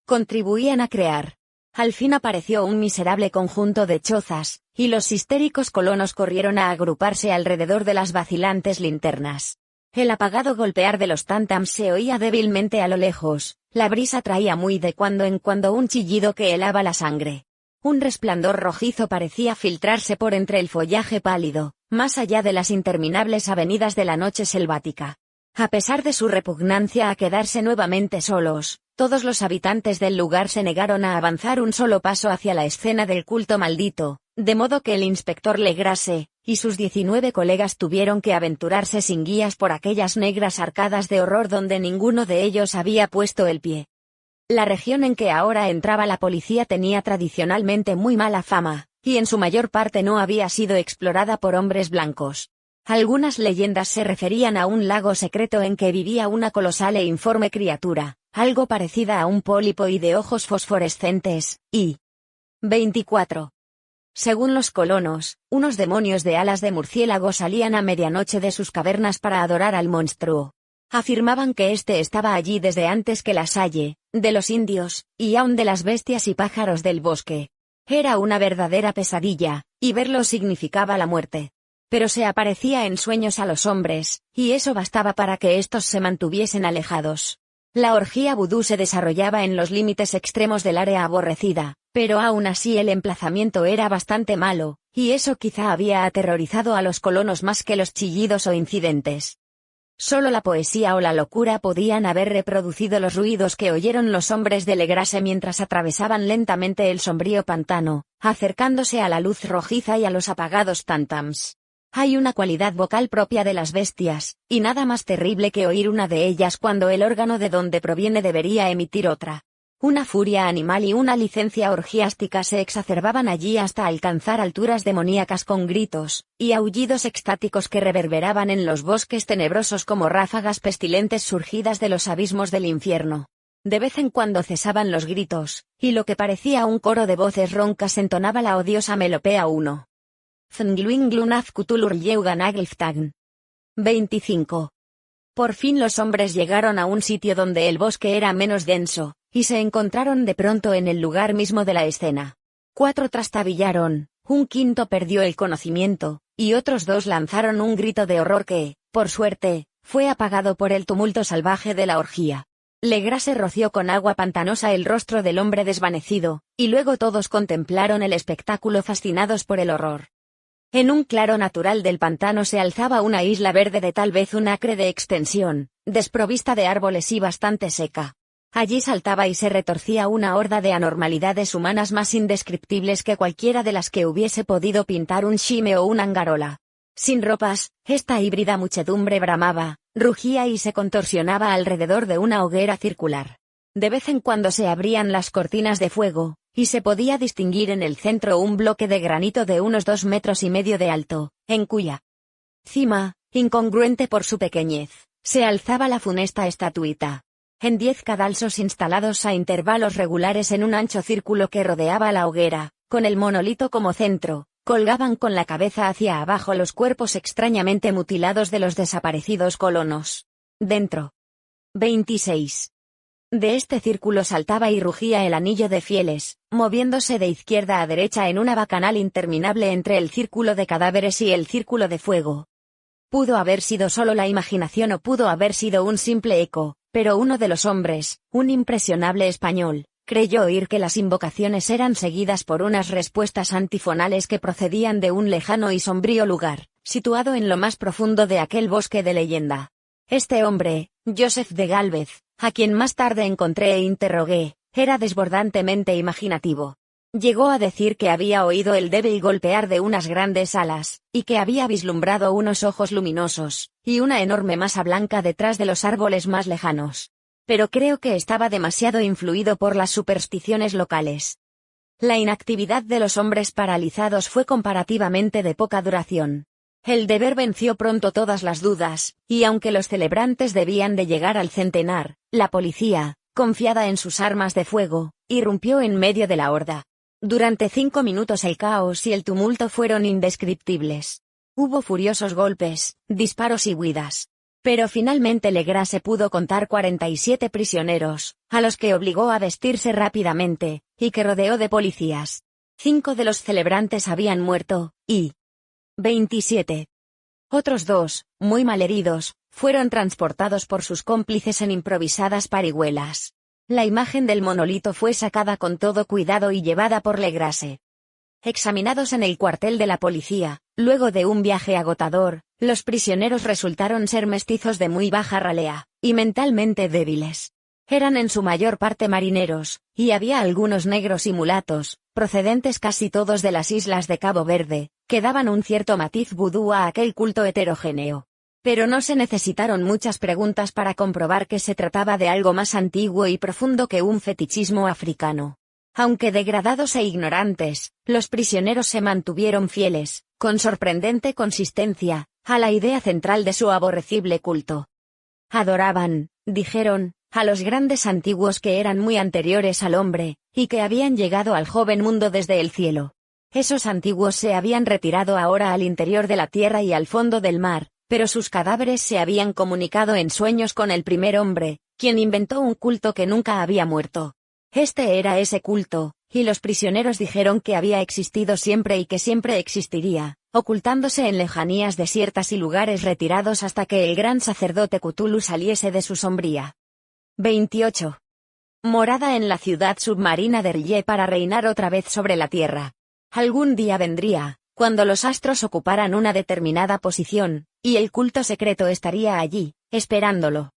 Speaker 2: contribuían a crear. Al fin apareció un miserable conjunto de chozas, y los histéricos colonos corrieron a agruparse alrededor de las vacilantes linternas. El apagado golpear de los tántams se oía débilmente a lo lejos, la brisa traía muy de cuando en cuando un chillido que helaba la sangre. Un resplandor rojizo parecía filtrarse por entre el follaje pálido, más allá de las interminables avenidas de la noche selvática. A pesar de su repugnancia a quedarse nuevamente solos, todos los habitantes del lugar se negaron a avanzar un solo paso hacia la escena del culto maldito, de modo que el inspector Legrasse y sus 19 colegas tuvieron que aventurarse sin guías por aquellas negras arcadas de horror donde ninguno de ellos había puesto el pie. La región en que ahora entraba la policía tenía tradicionalmente muy mala fama, y en su mayor parte no había sido explorada por hombres blancos. Algunas leyendas se referían a un lago secreto en que vivía una colosal e informe criatura, algo parecida a un pólipo y de ojos fosforescentes, y 24. Según los colonos, unos demonios de alas de murciélago salían a medianoche de sus cavernas para adorar al monstruo. Afirmaban que éste estaba allí desde antes que la Salle, de los indios, y aun de las bestias y pájaros del bosque. Era una verdadera pesadilla, y verlo significaba la muerte. Pero se aparecía en sueños a los hombres, y eso bastaba para que estos se mantuviesen alejados. La orgía vudú se desarrollaba en los límites extremos del área aborrecida, pero aún así el emplazamiento era bastante malo, y eso quizá había aterrorizado a los colonos más que los chillidos o incidentes. Solo la poesía o la locura podían haber reproducido los ruidos que oyeron los hombres de Legrasse mientras atravesaban lentamente el sombrío pantano, acercándose a la luz rojiza y a los apagados tántams. Hay una cualidad vocal propia de las bestias, y nada más terrible que oír una de ellas cuando el órgano de donde proviene debería emitir otra. Una furia animal y una licencia orgiástica se exacerbaban allí hasta alcanzar alturas demoníacas con gritos y aullidos extáticos que reverberaban en los bosques tenebrosos como ráfagas pestilentes surgidas de los abismos del infierno. De vez en cuando cesaban los gritos, y lo que parecía un coro de voces roncas entonaba la odiosa melopea 1. 25. Por fin los hombres llegaron a un sitio donde el bosque era menos denso, y se encontraron de pronto en el lugar mismo de la escena. 4 trastabillaron, un quinto perdió el conocimiento, y otros 2 lanzaron un grito de horror que, por suerte, fue apagado por el tumulto salvaje de la orgía. Legrasse roció con agua pantanosa el rostro del hombre desvanecido, y luego todos contemplaron el espectáculo fascinados por el horror. En un claro natural del pantano se alzaba una isla verde de tal vez un acre de extensión, desprovista de árboles y bastante seca. Allí saltaba y se retorcía una horda de anormalidades humanas más indescriptibles que cualquiera de las que hubiese podido pintar un shime o un angarola. Sin ropas, esta híbrida muchedumbre bramaba, rugía y se contorsionaba alrededor de una hoguera circular. De vez en cuando se abrían las cortinas de fuego, y se podía distinguir en el centro un bloque de granito de unos 2,5 metros de alto, en cuya cima, incongruente por su pequeñez, se alzaba la funesta estatuita. En 10 cadalsos instalados a intervalos regulares en un ancho círculo que rodeaba la hoguera, con el monolito como centro, colgaban con la cabeza hacia abajo los cuerpos extrañamente mutilados de los desaparecidos colonos. Dentro. 26. De este círculo saltaba y rugía el anillo de fieles, moviéndose de izquierda a derecha en una bacanal interminable entre el círculo de cadáveres y el círculo de fuego. Pudo haber sido solo la imaginación o pudo haber sido un simple eco, pero uno de los hombres, un impresionable español, creyó oír que las invocaciones eran seguidas por unas respuestas antifonales que procedían de un lejano y sombrío lugar, situado en lo más profundo de aquel bosque de leyenda. Este hombre, Joseph de Gálvez, a quien más tarde encontré e interrogué, era desbordantemente imaginativo. Llegó a decir que había oído el débil golpear de unas grandes alas, y que había vislumbrado unos ojos luminosos, y una enorme masa blanca detrás de los árboles más lejanos. Pero creo que estaba demasiado influido por las supersticiones locales. La inactividad de los hombres paralizados fue comparativamente de poca duración. El deber venció pronto todas las dudas, y aunque los celebrantes debían de llegar al centenar, la policía, confiada en sus armas de fuego, irrumpió en medio de la horda. Durante 5 minutos el caos y el tumulto fueron indescriptibles. Hubo furiosos golpes, disparos y huidas. Pero finalmente Legrasse pudo contar 47 prisioneros, a los que obligó a vestirse rápidamente, y que rodeó de policías. 5 de los celebrantes habían muerto, y 27. Otros 2, muy malheridos, fueron transportados por sus cómplices en improvisadas parihuelas. La imagen del monolito fue sacada con todo cuidado y llevada por Legrase. Examinados en el cuartel de la policía, luego de un viaje agotador, los prisioneros resultaron ser mestizos de muy baja ralea, y mentalmente débiles. Eran en su mayor parte marineros, y había algunos negros y mulatos, procedentes casi todos de las islas de Cabo Verde, que daban un cierto matiz vudú a aquel culto heterogéneo. Pero no se necesitaron muchas preguntas para comprobar que se trataba de algo más antiguo y profundo que un fetichismo africano. Aunque degradados e ignorantes, los prisioneros se mantuvieron fieles, con sorprendente consistencia, a la idea central de su aborrecible culto. Adoraban, dijeron, a los grandes antiguos que eran muy anteriores al hombre, y que habían llegado al joven mundo desde el cielo. Esos antiguos se habían retirado ahora al interior de la tierra y al fondo del mar, pero sus cadáveres se habían comunicado en sueños con el primer hombre, quien inventó un culto que nunca había muerto. Este era ese culto, y los prisioneros dijeron que había existido siempre y que siempre existiría, ocultándose en lejanías desiertas y lugares retirados hasta que el gran sacerdote Cthulhu saliese de su sombría. 28. Morada en la ciudad submarina de R'lyeh para reinar otra vez sobre la tierra. Algún día vendría, cuando los astros ocuparan una determinada posición, y el culto secreto estaría allí, esperándolo.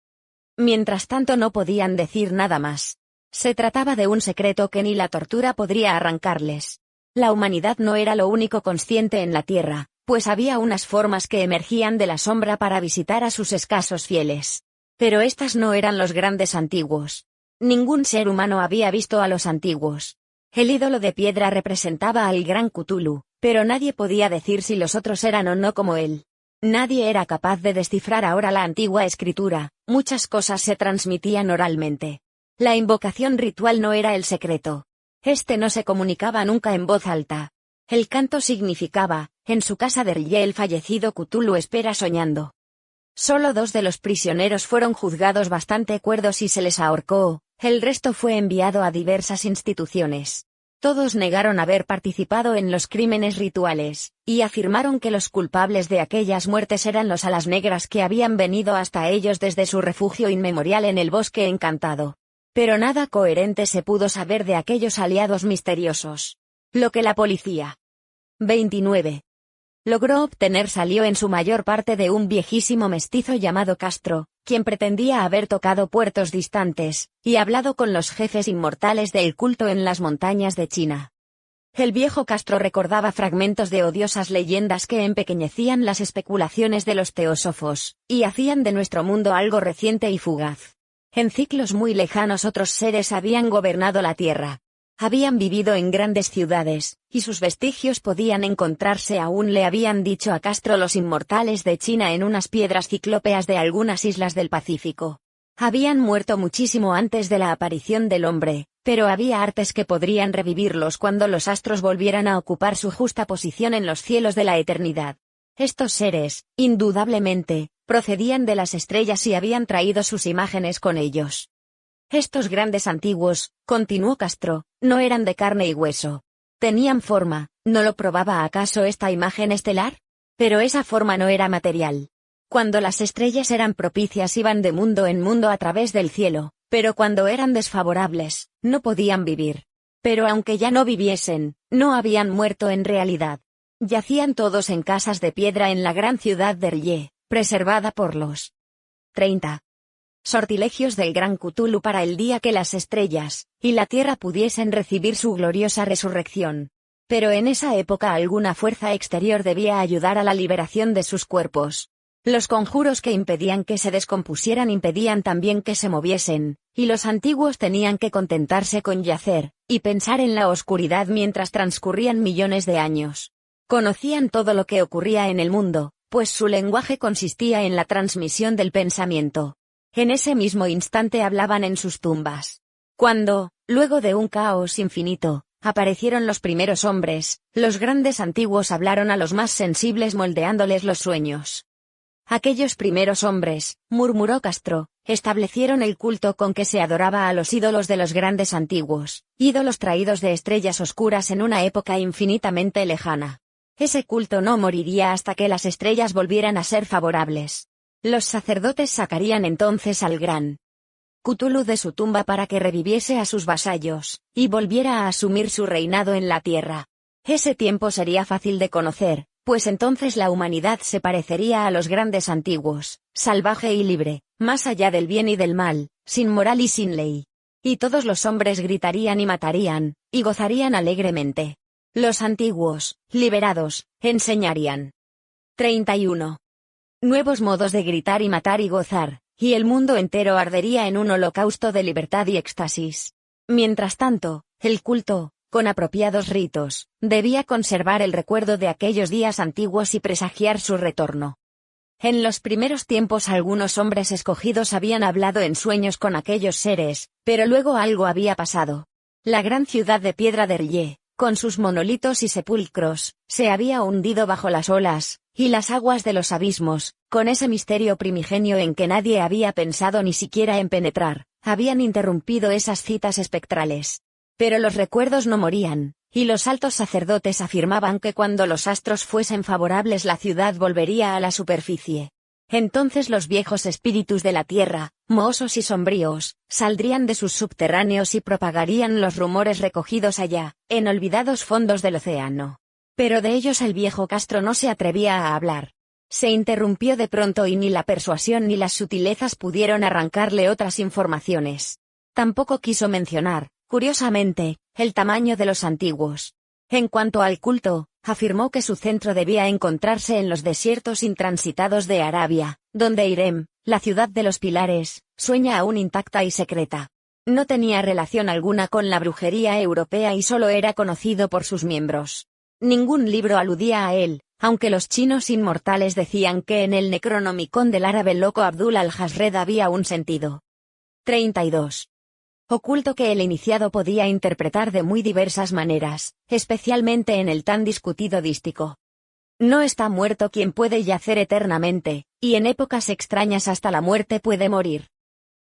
Speaker 2: Mientras tanto no podían decir nada más. Se trataba de un secreto que ni la tortura podría arrancarles. La humanidad no era lo único consciente en la tierra, pues había unas formas que emergían de la sombra para visitar a sus escasos fieles. Pero estas no eran los grandes antiguos. Ningún ser humano había visto a los antiguos. El ídolo de piedra representaba al gran Cthulhu, pero nadie podía decir si los otros eran o no como él. Nadie era capaz de descifrar ahora la antigua escritura, muchas cosas se transmitían oralmente. La invocación ritual no era el secreto. Este no se comunicaba nunca en voz alta. El canto significaba, en su casa de R'lyeh el fallecido Cthulhu espera soñando. Solo 2 de los prisioneros fueron juzgados bastante cuerdos y se les ahorcó, el resto fue enviado a diversas instituciones. Todos negaron haber participado en los crímenes rituales, y afirmaron que los culpables de aquellas muertes eran los alas negras que habían venido hasta ellos desde su refugio inmemorial en el bosque encantado. Pero nada coherente se pudo saber de aquellos aliados misteriosos. Lo que la policía 29. Logró obtener salió en su mayor parte de un viejísimo mestizo llamado Castro, quien pretendía haber tocado puertos distantes, y hablado con los jefes inmortales del culto en las montañas de China. El viejo Castro recordaba fragmentos de odiosas leyendas que empequeñecían las especulaciones de los teósofos, y hacían de nuestro mundo algo reciente y fugaz. En ciclos muy lejanos otros seres habían gobernado la tierra. Habían vivido en grandes ciudades, y sus vestigios podían encontrarse aún le habían dicho a Castro los inmortales de China en unas piedras ciclópeas de algunas islas del Pacífico. Habían muerto muchísimo antes de la aparición del hombre, pero había artes que podrían revivirlos cuando los astros volvieran a ocupar su justa posición en los cielos de la eternidad. Estos seres, indudablemente, procedían de las estrellas y habían traído sus imágenes con ellos. Estos grandes antiguos, continuó Castro, no eran de carne y hueso. Tenían forma, ¿no lo probaba acaso esta imagen estelar? Pero esa forma no era material. Cuando las estrellas eran propicias iban de mundo en mundo a través del cielo, pero cuando eran desfavorables, no podían vivir. Pero aunque ya no viviesen, no habían muerto en realidad. Yacían todos en casas de piedra en la gran ciudad de R'lyeh, preservada por los 30. Sortilegios del gran Cthulhu para el día que las estrellas y la tierra pudiesen recibir su gloriosa resurrección. Pero en esa época alguna fuerza exterior debía ayudar a la liberación de sus cuerpos. Los conjuros que impedían que se descompusieran impedían también que se moviesen, y los antiguos tenían que contentarse con yacer y pensar en la oscuridad mientras transcurrían millones de años. Conocían todo lo que ocurría en el mundo, pues su lenguaje consistía en la transmisión del pensamiento. En ese mismo instante hablaban en sus tumbas. Cuando, luego de un caos infinito, aparecieron los primeros hombres, los grandes antiguos hablaron a los más sensibles moldeándoles los sueños. Aquellos primeros hombres, murmuró Castro, establecieron el culto con que se adoraba a los ídolos de los grandes antiguos, ídolos traídos de estrellas oscuras en una época infinitamente lejana. Ese culto no moriría hasta que las estrellas volvieran a ser favorables. Los sacerdotes sacarían entonces al gran Cthulhu de su tumba para que reviviese a sus vasallos, y volviera a asumir su reinado en la Tierra. Ese tiempo sería fácil de conocer, pues entonces la humanidad se parecería a los grandes antiguos, salvaje y libre, más allá del bien y del mal, sin moral y sin ley. Y todos los hombres gritarían y matarían, y gozarían alegremente. Los antiguos, liberados, enseñarían. 31. Nuevos modos de gritar y matar y gozar, y el mundo entero ardería en un holocausto de libertad y éxtasis. Mientras tanto, el culto, con apropiados ritos, debía conservar el recuerdo de aquellos días antiguos y presagiar su retorno. En los primeros tiempos algunos hombres escogidos habían hablado en sueños con aquellos seres, pero luego algo había pasado. La gran ciudad de piedra de R'lyeh, con sus monolitos y sepulcros, se había hundido bajo las olas, y las aguas de los abismos, con ese misterio primigenio en que nadie había pensado ni siquiera en penetrar, habían interrumpido esas citas espectrales. Pero los recuerdos no morían, y los altos sacerdotes afirmaban que cuando los astros fuesen favorables la ciudad volvería a la superficie. Entonces los viejos espíritus de la tierra, mohosos y sombríos, saldrían de sus subterráneos y propagarían los rumores recogidos allá, en olvidados fondos del océano. Pero de ellos el viejo Castro no se atrevía a hablar. Se interrumpió de pronto y ni la persuasión ni las sutilezas pudieron arrancarle otras informaciones. Tampoco quiso mencionar, curiosamente, el tamaño de los antiguos. En cuanto al culto, afirmó que su centro debía encontrarse en los desiertos intransitados de Arabia, donde Irem, la ciudad de los pilares, sueña aún intacta y secreta. No tenía relación alguna con la brujería europea y solo era conocido por sus miembros. Ningún libro aludía a él, aunque los chinos inmortales decían que en el Necronomicon del árabe loco Abdul al-Hasred había un sentido. 32. Oculto que el iniciado podía interpretar de muy diversas maneras, especialmente en el tan discutido dístico. No está muerto quien puede yacer eternamente, y en épocas extrañas hasta la muerte puede morir.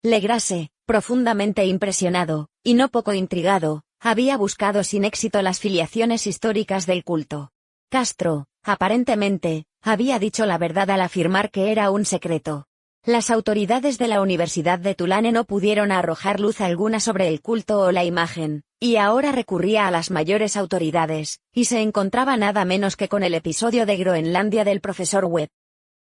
Speaker 2: Legrasse, profundamente impresionado, y no poco intrigado, había buscado sin éxito las filiaciones históricas del culto. Castro, aparentemente, había dicho la verdad al afirmar que era un secreto. Las autoridades de la Universidad de Tulane no pudieron arrojar luz alguna sobre el culto o la imagen, y ahora recurría a las mayores autoridades, y se encontraba nada menos que con el episodio de Groenlandia del profesor Webb.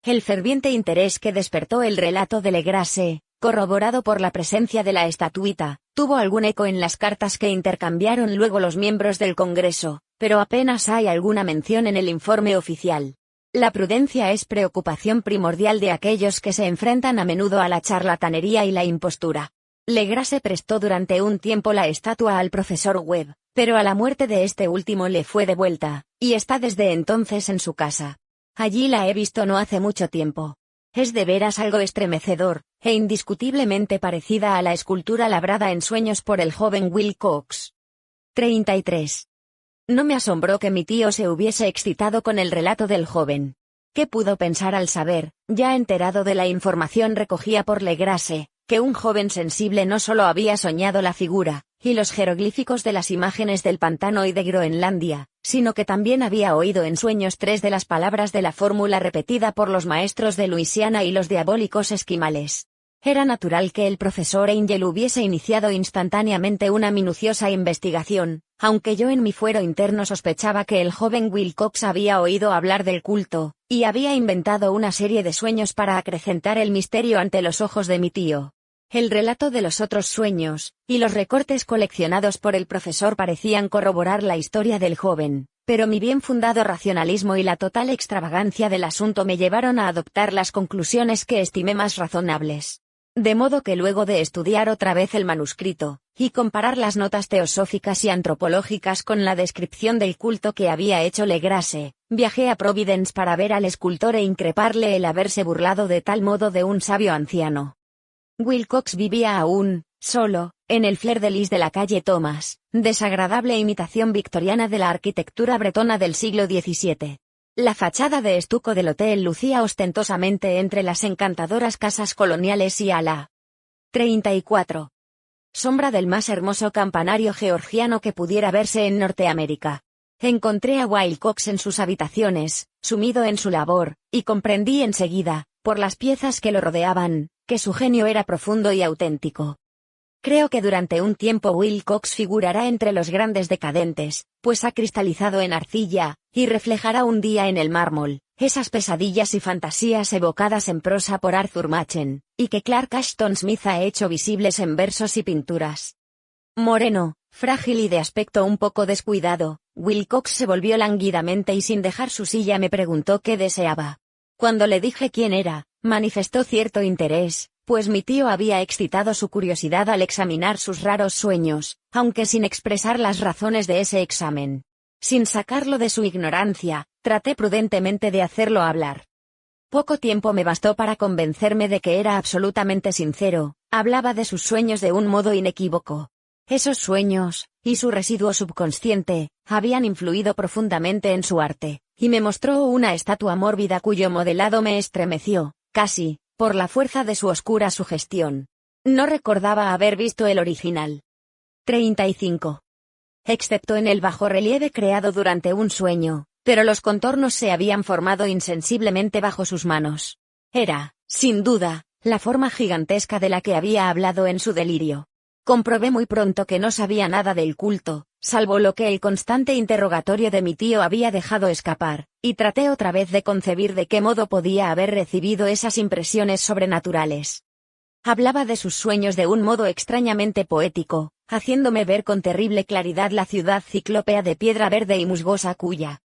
Speaker 2: El ferviente interés que despertó el relato de Legrasse, corroborado por la presencia de la estatuita, tuvo algún eco en las cartas que intercambiaron luego los miembros del Congreso, pero apenas hay alguna mención en el informe oficial. La prudencia es preocupación primordial de aquellos que se enfrentan a menudo a la charlatanería y la impostura. Legrasse prestó durante un tiempo la estatua al profesor Webb, pero a la muerte de este último le fue devuelta, y está desde entonces en su casa. Allí la he visto no hace mucho tiempo. Es de veras algo estremecedor, e indiscutiblemente parecida a la escultura labrada en sueños por el joven Will Cox. 33. No me asombró que mi tío se hubiese excitado con el relato del joven. ¿Qué pudo pensar al saber, ya enterado de la información recogida por Legrasse, que un joven sensible no solo había soñado la figura, y los jeroglíficos de las imágenes del pantano y de Groenlandia, sino que también había oído en sueños 3 de las palabras de la fórmula repetida por los maestros de Luisiana y los diabólicos esquimales? Era natural que el profesor Angel hubiese iniciado instantáneamente una minuciosa investigación, aunque yo en mi fuero interno sospechaba que el joven Will Cox había oído hablar del culto, y había inventado una serie de sueños para acrecentar el misterio ante los ojos de mi tío. El relato de los otros sueños, y los recortes coleccionados por el profesor parecían corroborar la historia del joven, pero mi bien fundado racionalismo y la total extravagancia del asunto me llevaron a adoptar las conclusiones que estimé más razonables. De modo que luego de estudiar otra vez el manuscrito, y comparar las notas teosóficas y antropológicas con la descripción del culto que había hecho Legrasse, viajé a Providence para ver al escultor e increparle el haberse burlado de tal modo de un sabio anciano. Will Cox vivía aún, solo, en el Fleur-de-Lis de la calle Thomas, desagradable imitación victoriana de la arquitectura bretona del siglo XVII. La fachada de estuco del hotel lucía ostentosamente entre las encantadoras casas coloniales y a la 34. Sombra del más hermoso campanario georgiano que pudiera verse en Norteamérica. Encontré a Will Cox en sus habitaciones, sumido en su labor, y comprendí enseguida, por las piezas que lo rodeaban, que su genio era profundo y auténtico. Creo que durante un tiempo Wilcox figurará entre los grandes decadentes, pues ha cristalizado en arcilla, y reflejará un día en el mármol, esas pesadillas y fantasías evocadas en prosa por Arthur Machen, y que Clark Ashton Smith ha hecho visibles en versos y pinturas. Moreno, frágil y de aspecto un poco descuidado, Wilcox se volvió lánguidamente y sin dejar su silla me preguntó qué deseaba. Cuando le dije quién era, manifestó cierto interés, pues mi tío había excitado su curiosidad al examinar sus raros sueños, aunque sin expresar las razones de ese examen. Sin sacarlo de su ignorancia, traté prudentemente de hacerlo hablar. Poco tiempo me bastó para convencerme de que era absolutamente sincero, hablaba de sus sueños de un modo inequívoco. Esos sueños, y su residuo subconsciente, habían influido profundamente en su arte, y me mostró una estatua mórbida cuyo modelado me estremeció, casi, por la fuerza de su oscura sugestión. No recordaba haber visto el original. 35. Excepto en el bajorrelieve creado durante un sueño, pero los contornos se habían formado insensiblemente bajo sus manos. Era, sin duda, la forma gigantesca de la que había hablado en su delirio. Comprobé muy pronto que no sabía nada del culto, salvo lo que el constante interrogatorio de mi tío había dejado escapar, y traté otra vez de concebir de qué modo podía haber recibido esas impresiones sobrenaturales. Hablaba de sus sueños de un modo extrañamente poético, haciéndome ver con terrible claridad la ciudad ciclópea de piedra verde y musgosa cuya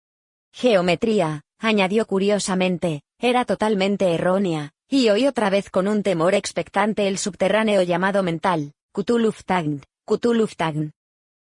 Speaker 2: geometría, añadió curiosamente, era totalmente errónea, y oí otra vez con un temor expectante el subterráneo llamado mental, Cthulhuftagn, Cthulhuftagn.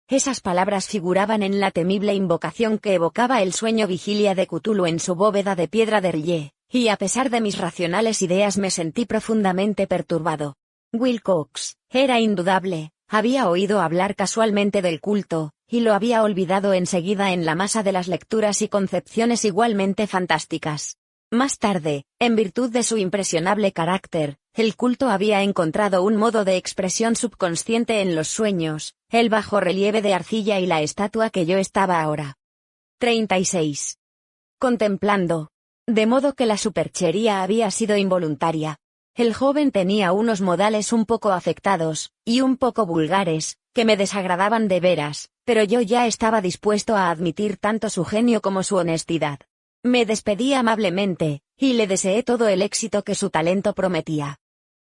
Speaker 2: Esas palabras figuraban en la temible invocación que evocaba el sueño vigilia de Cthulhu en su bóveda de piedra de R'lyeh, y a pesar de mis racionales ideas me sentí profundamente perturbado. Wilcox, era indudable, había oído hablar casualmente del culto, y lo había olvidado enseguida en la masa de las lecturas y concepciones igualmente fantásticas. Más tarde, en virtud de su impresionable carácter, el culto había encontrado un modo de expresión subconsciente en los sueños, el bajorrelieve de arcilla y la estatua que yo estaba ahora. 36. Contemplando. De modo que la superchería había sido involuntaria. El joven tenía unos modales un poco afectados, y un poco vulgares, que me desagradaban de veras, pero yo ya estaba dispuesto a admitir tanto su genio como su honestidad. Me despedí amablemente, y le deseé todo el éxito que su talento prometía.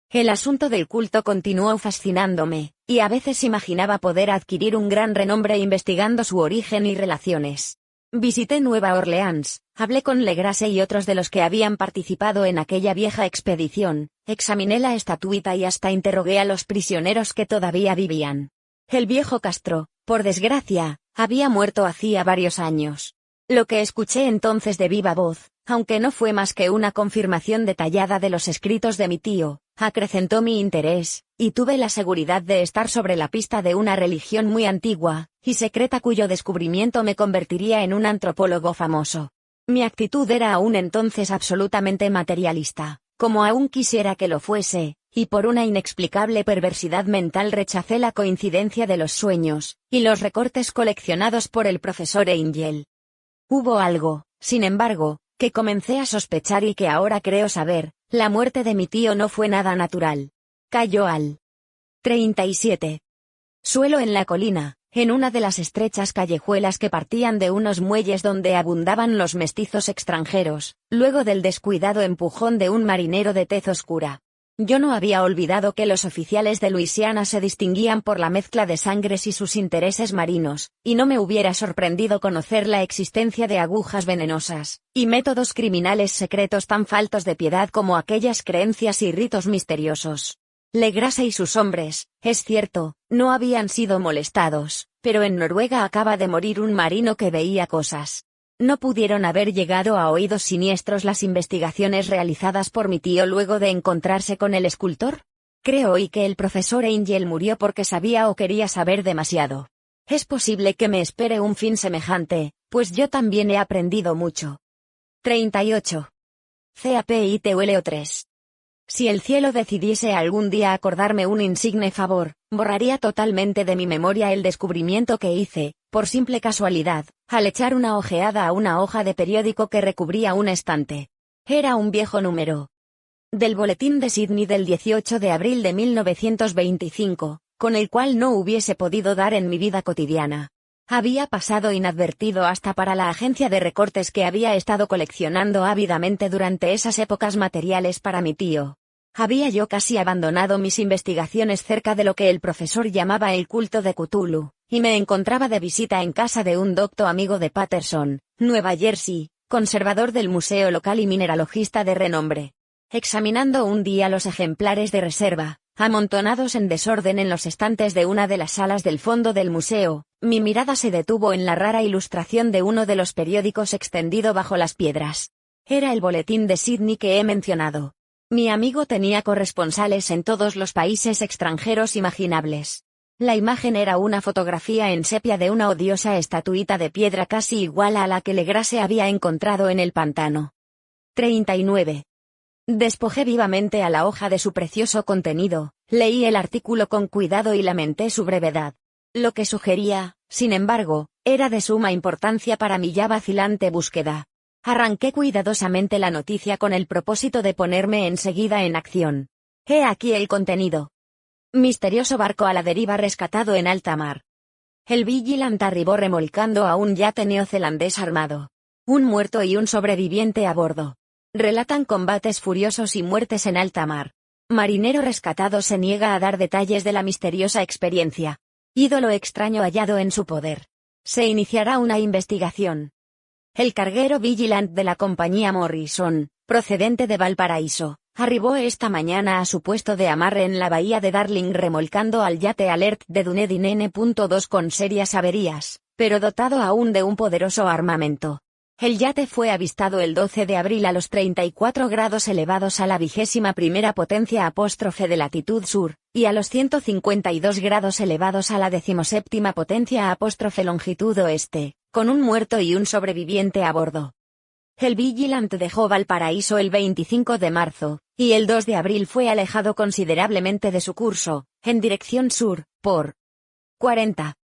Speaker 2: El asunto del culto continuó fascinándome, y a veces imaginaba poder adquirir un gran renombre investigando su origen y relaciones. Visité Nueva Orleans, hablé con Legrasse y otros de los que habían participado en aquella vieja expedición, examiné la estatuita y hasta interrogué a los prisioneros que todavía vivían. El viejo Castro, por desgracia, había muerto hacía varios años. Lo que escuché entonces de viva voz, aunque no fue más que una confirmación detallada de los escritos de mi tío, acrecentó mi interés, y tuve la seguridad de estar sobre la pista de una religión muy antigua, y secreta cuyo descubrimiento me convertiría en un antropólogo famoso. Mi actitud era aún entonces absolutamente materialista, como aún quisiera que lo fuese, y por una inexplicable perversidad mental rechacé la coincidencia de los sueños, y los recortes coleccionados por el profesor Angel. Hubo algo, sin embargo, que comencé a sospechar y que ahora creo saber, la muerte de mi tío no fue nada natural. Cayó al 37. Suelo en la colina, en una de las estrechas callejuelas que partían de unos muelles donde abundaban los mestizos extranjeros, luego del descuidado empujón de un marinero de tez oscura. Yo no había olvidado que los oficiales de Luisiana se distinguían por la mezcla de sangres y sus intereses marinos, y no me hubiera sorprendido conocer la existencia de agujas venenosas, y métodos criminales secretos tan faltos de piedad como aquellas creencias y ritos misteriosos. Legrasse y sus hombres, es cierto, no habían sido molestados, pero en Noruega acaba de morir un marino que veía cosas. ¿No pudieron haber llegado a oídos siniestros las investigaciones realizadas por mi tío luego de encontrarse con el escultor? Creo y que el profesor Angel murió porque sabía o quería saber demasiado. Es posible que me espere un fin semejante, pues yo también he aprendido mucho. 38. CAPITULO 3. Si el cielo decidiese algún día acordarme un insigne favor, borraría totalmente de mi memoria el descubrimiento que hice, por simple casualidad, al echar una ojeada a una hoja de periódico que recubría un estante. Era un viejo número del Boletín de Sídney del 18 de abril de 1925, con el cual no hubiese podido dar en mi vida cotidiana. Había pasado inadvertido hasta para la agencia de recortes que había estado coleccionando ávidamente durante esas épocas materiales para mi tío. Había yo casi abandonado mis investigaciones cerca de lo que el profesor llamaba el culto de Cthulhu, y me encontraba de visita en casa de un docto amigo de Paterson, Nueva Jersey, conservador del museo local y mineralogista de renombre. Examinando un día los ejemplares de reserva, amontonados en desorden en los estantes de una de las salas del fondo del museo, mi mirada se detuvo en la rara ilustración de uno de los periódicos extendido bajo las piedras. Era el Boletín de Sídney que he mencionado. Mi amigo tenía corresponsales en todos los países extranjeros imaginables. La imagen era una fotografía en sepia de una odiosa estatuita de piedra casi igual a la que Legrase había encontrado en el pantano. 39. Despojé vivamente a la hoja de su precioso contenido, leí el artículo con cuidado y lamenté su brevedad. Lo que sugería, sin embargo, era de suma importancia para mi ya vacilante búsqueda. Arranqué cuidadosamente la noticia con el propósito de ponerme enseguida en acción. He aquí el contenido. Misterioso barco a la deriva rescatado en alta mar. El Vigilant arribó remolcando a un yate neozelandés armado. Un muerto y un sobreviviente a bordo. Relatan combates furiosos y muertes en alta mar. Marinero rescatado se niega a dar detalles de la misteriosa experiencia. Ídolo extraño hallado en su poder. Se iniciará una investigación. El carguero Vigilant de la compañía Morrison, procedente de Valparaíso, arribó esta mañana a su puesto de amarre en la bahía de Darling remolcando al yate Alert de Dunedin N.2 con serias averías, pero dotado aún de un poderoso armamento. El yate fue avistado el 12 de abril a los 34 grados elevados a la 21ª potencia apóstrofe de latitud sur, y a los 152 grados elevados a la 17ª potencia apóstrofe longitud oeste, con un muerto y un sobreviviente a bordo. El Vigilant dejó Valparaíso el 25 de marzo, y el 2 de abril fue alejado considerablemente de su curso, en dirección sur, por 40.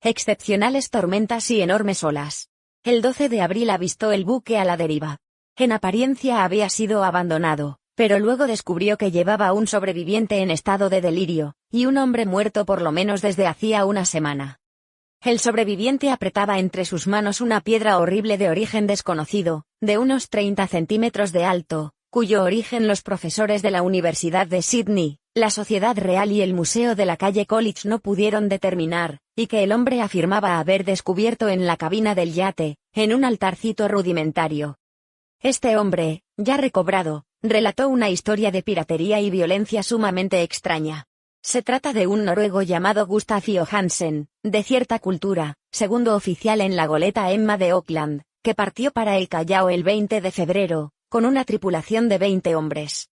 Speaker 2: Excepcionales tormentas y enormes olas. El 12 de abril avistó el buque a la deriva. En apariencia había sido abandonado, pero luego descubrió que llevaba un sobreviviente en estado de delirio, y un hombre muerto por lo menos desde hacía una semana. El sobreviviente apretaba entre sus manos una piedra horrible de origen desconocido, de unos 30 centímetros de alto, cuyo origen los profesores de la Universidad de Sídney, la Sociedad Real y el Museo de la calle College no pudieron determinar, y que el hombre afirmaba haber descubierto en la cabina del yate, en un altarcito rudimentario. Este hombre, ya recobrado, relató una historia de piratería y violencia sumamente extraña. Se trata de un noruego llamado Gustaf Johansen, de cierta cultura, segundo oficial en la goleta Emma de Auckland, que partió para el Callao el 20 de febrero, con una tripulación de 20 hombres.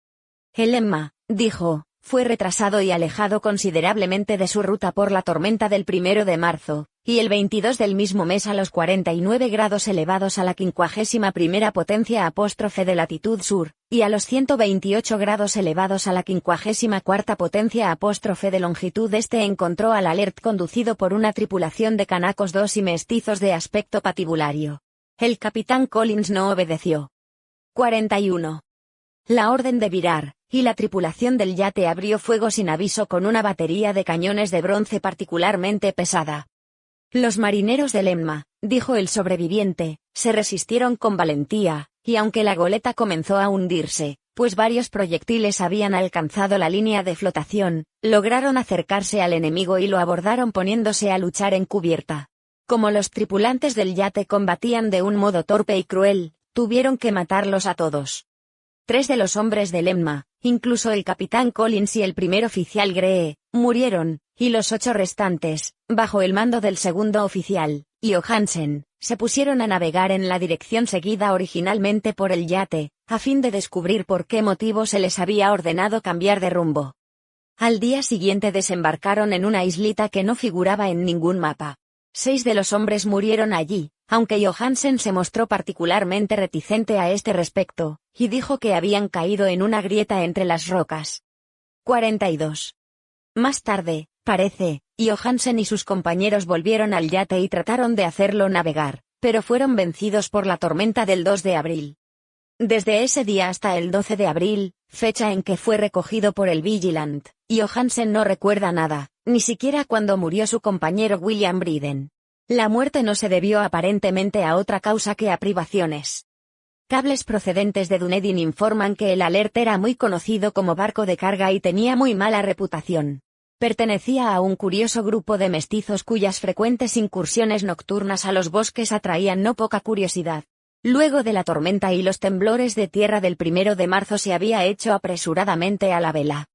Speaker 2: El Emma, dijo, fue retrasado y alejado considerablemente de su ruta por la tormenta del 1 de marzo, y el 22 del mismo mes a los 49 grados elevados a la 51ª potencia apóstrofe de latitud sur, y a los 128 grados elevados a la 54ª potencia apóstrofe de longitud este encontró al Alert conducido por una tripulación de canacos dos y mestizos de aspecto patibulario. El capitán Collins no obedeció. 41. La orden de virar, y la tripulación del yate abrió fuego sin aviso con una batería de cañones de bronce particularmente pesada. Los marineros del Emma, dijo el sobreviviente, se resistieron con valentía, y aunque la goleta comenzó a hundirse, pues varios proyectiles habían alcanzado la línea de flotación, lograron acercarse al enemigo y lo abordaron poniéndose a luchar en cubierta. Como los tripulantes del yate combatían de un modo torpe y cruel, tuvieron que matarlos a todos. 3 de los hombres del Emma, incluso el capitán Collins y el primer oficial Gree, murieron, y los 8 restantes, bajo el mando del segundo oficial, Johansen, se pusieron a navegar en la dirección seguida originalmente por el yate, a fin de descubrir por qué motivo se les había ordenado cambiar de rumbo. Al día siguiente desembarcaron en una islita que no figuraba en ningún mapa. 6 de los hombres murieron allí, aunque Johansen se mostró particularmente reticente a este respecto, y dijo que habían caído en una grieta entre las rocas. 42. Más tarde, parece, Johansen y sus compañeros volvieron al yate y trataron de hacerlo navegar, pero fueron vencidos por la tormenta del 2 de abril. Desde ese día hasta el 12 de abril, fecha en que fue recogido por el Vigilant. Johansen no recuerda nada, ni siquiera cuando murió su compañero William Briden. La muerte no se debió aparentemente a otra causa que a privaciones. Cables procedentes de Dunedin informan que el Alert era muy conocido como barco de carga y tenía muy mala reputación. Pertenecía a un curioso grupo de mestizos cuyas frecuentes incursiones nocturnas a los bosques atraían no poca curiosidad. Luego de la tormenta y los temblores de tierra del 1 de marzo se había hecho apresuradamente a la vela.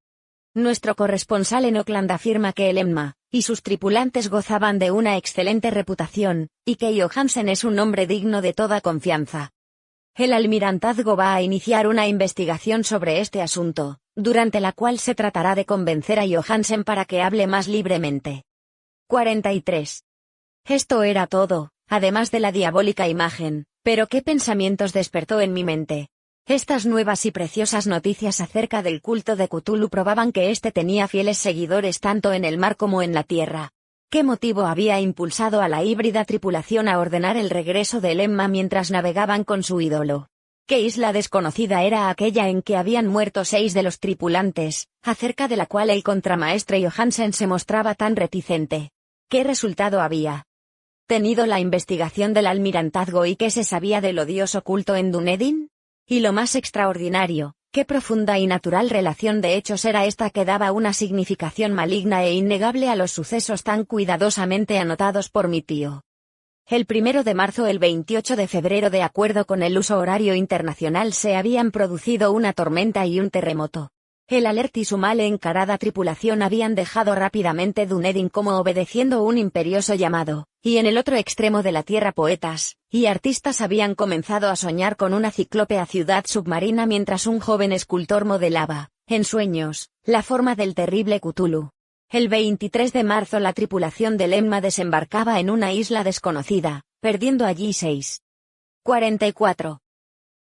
Speaker 2: Nuestro corresponsal en Auckland afirma que el Emma y sus tripulantes gozaban de una excelente reputación, y que Johansen es un hombre digno de toda confianza. El almirantazgo va a iniciar una investigación sobre este asunto, durante la cual se tratará de convencer a Johansen para que hable más libremente. 43. Esto era todo, además de la diabólica imagen, pero ¿qué pensamientos despertó en mi mente? Estas nuevas y preciosas noticias acerca del culto de Cthulhu probaban que éste tenía fieles seguidores tanto en el mar como en la tierra. ¿Qué motivo había impulsado a la híbrida tripulación a ordenar el regreso del Emma mientras navegaban con su ídolo? ¿Qué isla desconocida era aquella en que habían muerto 6 de los tripulantes, acerca de la cual el contramaestre Johansen se mostraba tan reticente? ¿Qué resultado había tenido la investigación del almirantazgo y qué se sabía del odioso culto en Dunedin? Y lo más extraordinario, qué profunda y natural relación de hechos era esta que daba una significación maligna e innegable a los sucesos tan cuidadosamente anotados por mi tío. El 1 de marzo y el 28 de febrero, de acuerdo con el uso horario internacional, se habían producido una tormenta y un terremoto. El Alert y su mal encarada tripulación habían dejado rápidamente Dunedin como obedeciendo un imperioso llamado, y en el otro extremo de la tierra poetas y artistas habían comenzado a soñar con una ciclópea ciudad submarina mientras un joven escultor modelaba, en sueños, la forma del terrible Cthulhu. El 23 de marzo la tripulación del Emma desembarcaba en una isla desconocida, perdiendo allí 44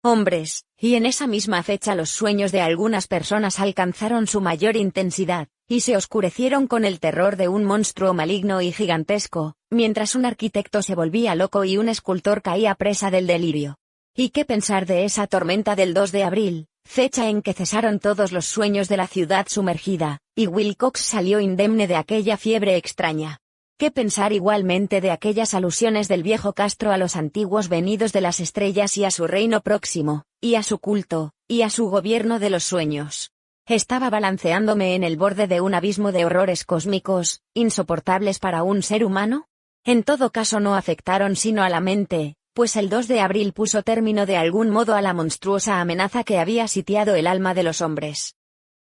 Speaker 2: hombres, y en esa misma fecha los sueños de algunas personas alcanzaron su mayor intensidad, y se oscurecieron con el terror de un monstruo maligno y gigantesco, mientras un arquitecto se volvía loco y un escultor caía presa del delirio. ¿Y qué pensar de esa tormenta del 2 de abril, fecha en que cesaron todos los sueños de la ciudad sumergida, y Wilcox salió indemne de aquella fiebre extraña? ¿Qué pensar igualmente de aquellas alusiones del viejo Castro a los antiguos venidos de las estrellas y a su reino próximo, y a su culto, y a su gobierno de los sueños? Estaba balanceándome en el borde de un abismo de horrores cósmicos, insoportables para un ser humano. En todo caso no afectaron sino a la mente, pues el 2 de abril puso término de algún modo a la monstruosa amenaza que había sitiado el alma de los hombres.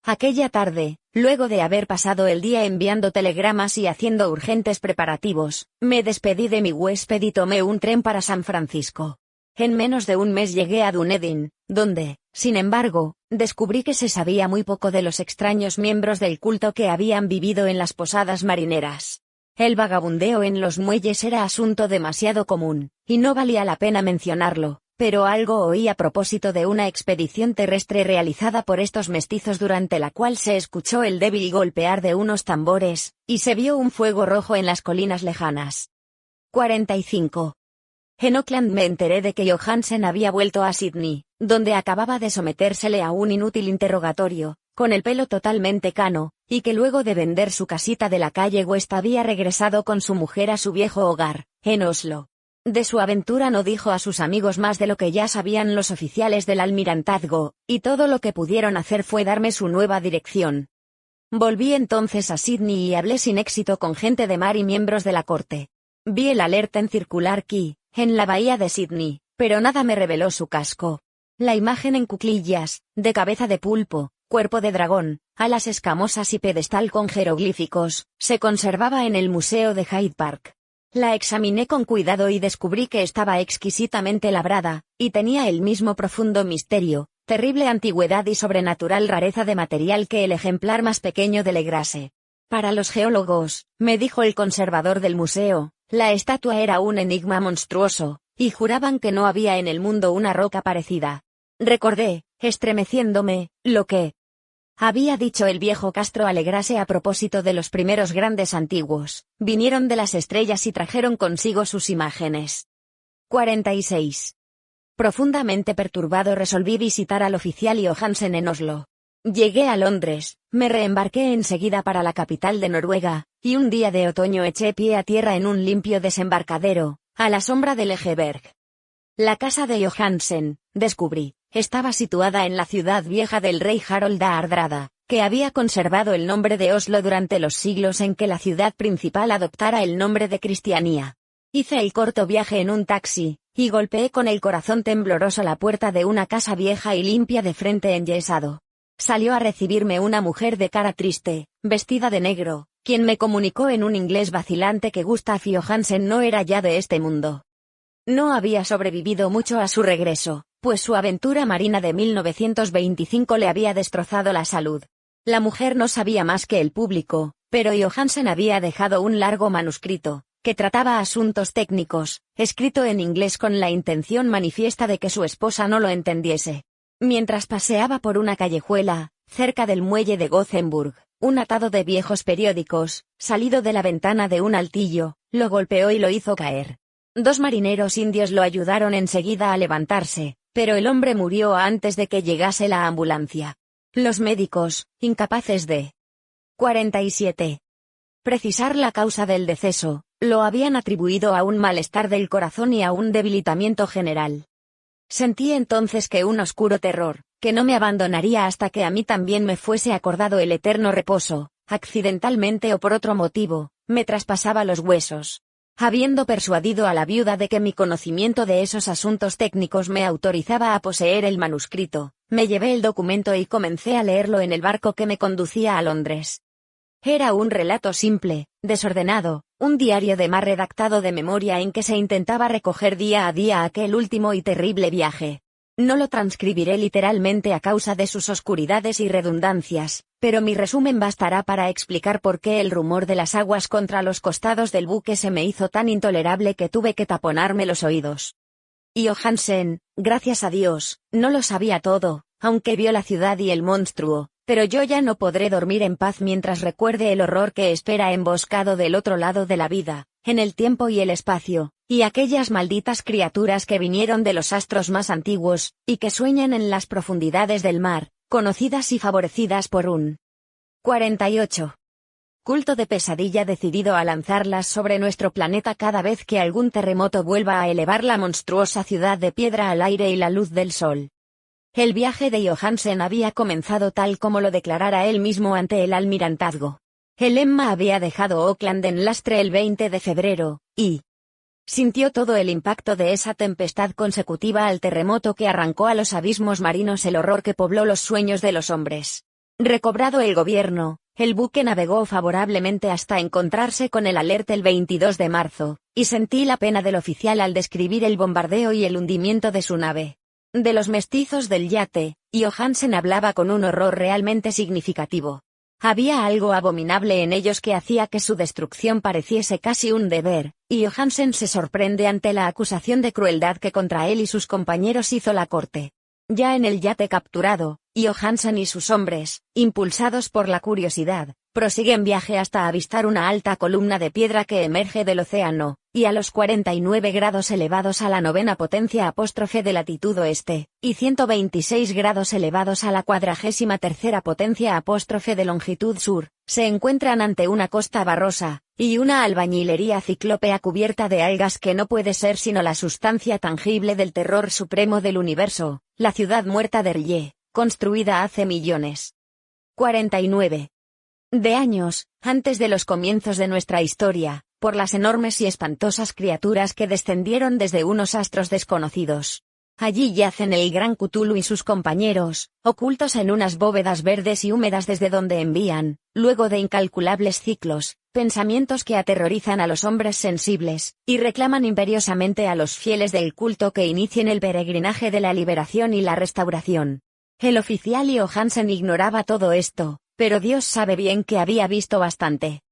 Speaker 2: Aquella tarde, luego de haber pasado el día enviando telegramas y haciendo urgentes preparativos, me despedí de mi huésped y tomé un tren para San Francisco. En menos de un mes llegué a Dunedin, donde, sin embargo, descubrí que se sabía muy poco de los extraños miembros del culto que habían vivido en las posadas marineras. El vagabundeo en los muelles era asunto demasiado común, y no valía la pena mencionarlo. Pero algo oí a propósito de una expedición terrestre realizada por estos mestizos durante la cual se escuchó el débil golpear de unos tambores, y se vio un fuego rojo en las colinas lejanas. 45. En Auckland me enteré de que Johansen había vuelto a Sydney, donde acababa de sometérsele a un inútil interrogatorio, con el pelo totalmente cano, y que luego de vender su casita de la calle West había regresado con su mujer a su viejo hogar, en Oslo. De su aventura no dijo a sus amigos más de lo que ya sabían los oficiales del almirantazgo, y todo lo que pudieron hacer fue darme su nueva dirección. Volví entonces a Sydney y hablé sin éxito con gente de mar y miembros de la corte. Vi el Alert en Circular Quay, en la bahía de Sydney, pero nada me reveló su casco. La imagen en cuclillas, de cabeza de pulpo, cuerpo de dragón, alas escamosas y pedestal con jeroglíficos, se conservaba en el Museo de Hyde Park. La examiné con cuidado y descubrí que estaba exquisitamente labrada, y tenía el mismo profundo misterio, terrible antigüedad y sobrenatural rareza de material que el ejemplar más pequeño de Legrase. Para los geólogos, me dijo el conservador del museo, la estatua era un enigma monstruoso, y juraban que no había en el mundo una roca parecida. Recordé, estremeciéndome, lo que había dicho el viejo Castro a Legrase a propósito de los primeros grandes antiguos. Vinieron de las estrellas y trajeron consigo sus imágenes. 46. Profundamente perturbado resolví visitar al oficial Johansen en Oslo. Llegué a Londres, me reembarqué enseguida para la capital de Noruega, y un día de otoño eché pie a tierra en un limpio desembarcadero, a la sombra del Egeberg. La casa de Johansen, descubrí, estaba situada en la ciudad vieja del rey Harald Hardrada, que había conservado el nombre de Oslo durante los siglos en que la ciudad principal adoptara el nombre de Cristianía. Hice el corto viaje en un taxi, y golpeé con el corazón tembloroso la puerta de una casa vieja y limpia de frente enyesado. Salió a recibirme una mujer de cara triste, vestida de negro, quien me comunicó en un inglés vacilante que Gustav Johansen no era ya de este mundo. No había sobrevivido mucho a su regreso, pues su aventura marina de 1925 le había destrozado la salud. La mujer no sabía más que el público, pero Johansen había dejado un largo manuscrito, que trataba asuntos técnicos, escrito en inglés con la intención manifiesta de que su esposa no lo entendiese. Mientras paseaba por una callejuela, cerca del muelle de Gothenburg, un atado de viejos periódicos, salido de la ventana de un altillo, lo golpeó y lo hizo caer. 2 marineros indios lo ayudaron enseguida a levantarse, pero el hombre murió antes de que llegase la ambulancia. Los médicos, incapaces de 47. Precisar la causa del deceso, lo habían atribuido a un malestar del corazón y a un debilitamiento general. Sentí entonces que un oscuro terror, que no me abandonaría hasta que a mí también me fuese acordado el eterno reposo, accidentalmente o por otro motivo, me traspasaba los huesos. Habiendo persuadido a la viuda de que mi conocimiento de esos asuntos técnicos me autorizaba a poseer el manuscrito, me llevé el documento y comencé a leerlo en el barco que me conducía a Londres. Era un relato simple, desordenado, un diario de mar redactado de memoria en que se intentaba recoger día a día aquel último y terrible viaje. No lo transcribiré literalmente a causa de sus oscuridades y redundancias, pero mi resumen bastará para explicar por qué el rumor de las aguas contra los costados del buque se me hizo tan intolerable que tuve que taponarme los oídos. Johansen, gracias a Dios, no lo sabía todo, aunque vio la ciudad y el monstruo, pero yo ya no podré dormir en paz mientras recuerde el horror que espera emboscado del otro lado de la vida, en el tiempo y el espacio, y aquellas malditas criaturas que vinieron de los astros más antiguos, y que sueñan en las profundidades del mar, conocidas y favorecidas por un 48. Culto de pesadilla decidido a lanzarlas sobre nuestro planeta cada vez que algún terremoto vuelva a elevar la monstruosa ciudad de piedra al aire y la luz del sol. El viaje de Johansen había comenzado tal como lo declarara él mismo ante el almirantazgo. El Emma había dejado Auckland en lastre el 20 de febrero, y sintió todo el impacto de esa tempestad consecutiva al terremoto que arrancó a los abismos marinos el horror que pobló los sueños de los hombres. Recobrado el gobierno, el buque navegó favorablemente hasta encontrarse con el Alert el 22 de marzo, y sentí la pena del oficial al describir el bombardeo y el hundimiento de su nave. De los mestizos del yate, Johansen hablaba con un horror realmente significativo. Había algo abominable en ellos que hacía que su destrucción pareciese casi un deber, y Johansen se sorprende ante la acusación de crueldad que contra él y sus compañeros hizo la corte. Ya en el yate capturado, Johansen y sus hombres, impulsados por la curiosidad, prosiguen viaje hasta avistar una alta columna de piedra que emerge del océano, y a los 49 grados elevados a la 9ª potencia apóstrofe de latitud oeste, y 126 grados elevados a la 43ª potencia apóstrofe de longitud sur, se encuentran ante una costa barrosa, y una albañilería ciclópea cubierta de algas que no puede ser sino la sustancia tangible del terror supremo del universo, la ciudad muerta de R'lyeh, construida hace millones 49 de años, antes de los comienzos de nuestra historia, por las enormes y espantosas criaturas que descendieron desde unos astros desconocidos. Allí yacen el gran Cthulhu y sus compañeros, ocultos en unas bóvedas verdes y húmedas desde donde envían, luego de incalculables ciclos, pensamientos que aterrorizan a los hombres sensibles, y reclaman imperiosamente a los fieles del culto que inicien el peregrinaje de la liberación y la restauración. El oficial Johansen ignoraba todo esto, pero Dios sabe bien que había visto bastante.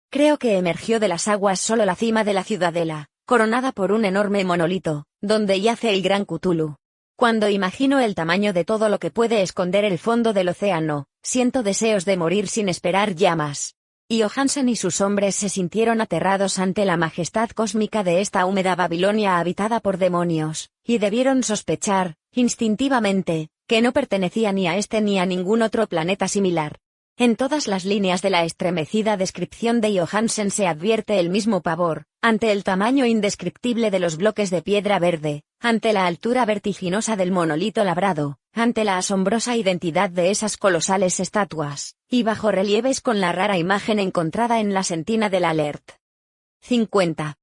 Speaker 2: Creo que emergió de las aguas solo la cima de la ciudadela, coronada por un enorme monolito, donde yace el gran Cthulhu. Cuando imagino el tamaño de todo lo que puede esconder el fondo del océano, siento deseos de morir sin esperar ya más. Johansen y sus hombres se sintieron aterrados ante la majestad cósmica de esta húmeda Babilonia habitada por demonios, y debieron sospechar, instintivamente, que no pertenecía ni a este ni a ningún otro planeta similar. En todas las líneas de la estremecida descripción de Johansen se advierte el mismo pavor, ante el tamaño indescriptible de los bloques de piedra verde, ante la altura vertiginosa del monolito labrado, ante la asombrosa identidad de esas colosales estatuas, y bajorrelieves con la rara imagen encontrada en la sentina del Alert. 50.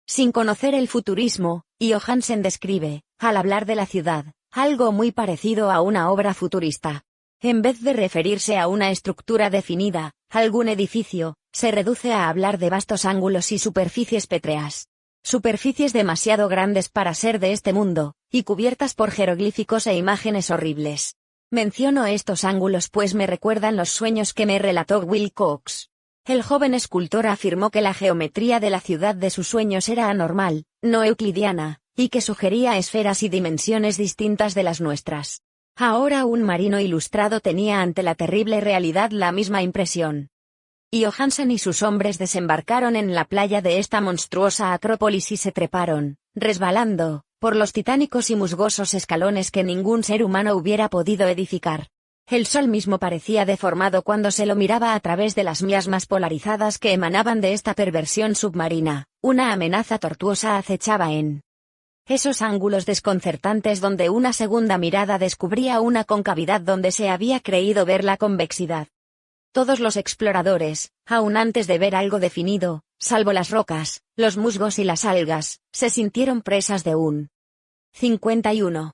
Speaker 2: Sin conocer el futurismo, Johansen describe, al hablar de la ciudad, algo muy parecido a una obra futurista. En vez de referirse a una estructura definida, algún edificio, se reduce a hablar de vastos ángulos y superficies pétreas. Superficies demasiado grandes para ser de este mundo, y cubiertas por jeroglíficos e imágenes horribles. Menciono estos ángulos pues me recuerdan los sueños que me relató Will Cox. El joven escultor afirmó que la geometría de la ciudad de sus sueños era anormal, no euclidiana, y que sugería esferas y dimensiones distintas de las nuestras. Ahora un marino ilustrado tenía ante la terrible realidad la misma impresión. Johansen y sus hombres desembarcaron en la playa de esta monstruosa acrópolis y se treparon, resbalando, por los titánicos y musgosos escalones que ningún ser humano hubiera podido edificar. El sol mismo parecía deformado cuando se lo miraba a través de las miasmas polarizadas que emanaban de esta perversión submarina. Una amenaza tortuosa acechaba en esos ángulos desconcertantes donde una segunda mirada descubría una concavidad donde se había creído ver la convexidad. Todos los exploradores, aun antes de ver algo definido, salvo las rocas, los musgos y las algas, se sintieron presas de un 51.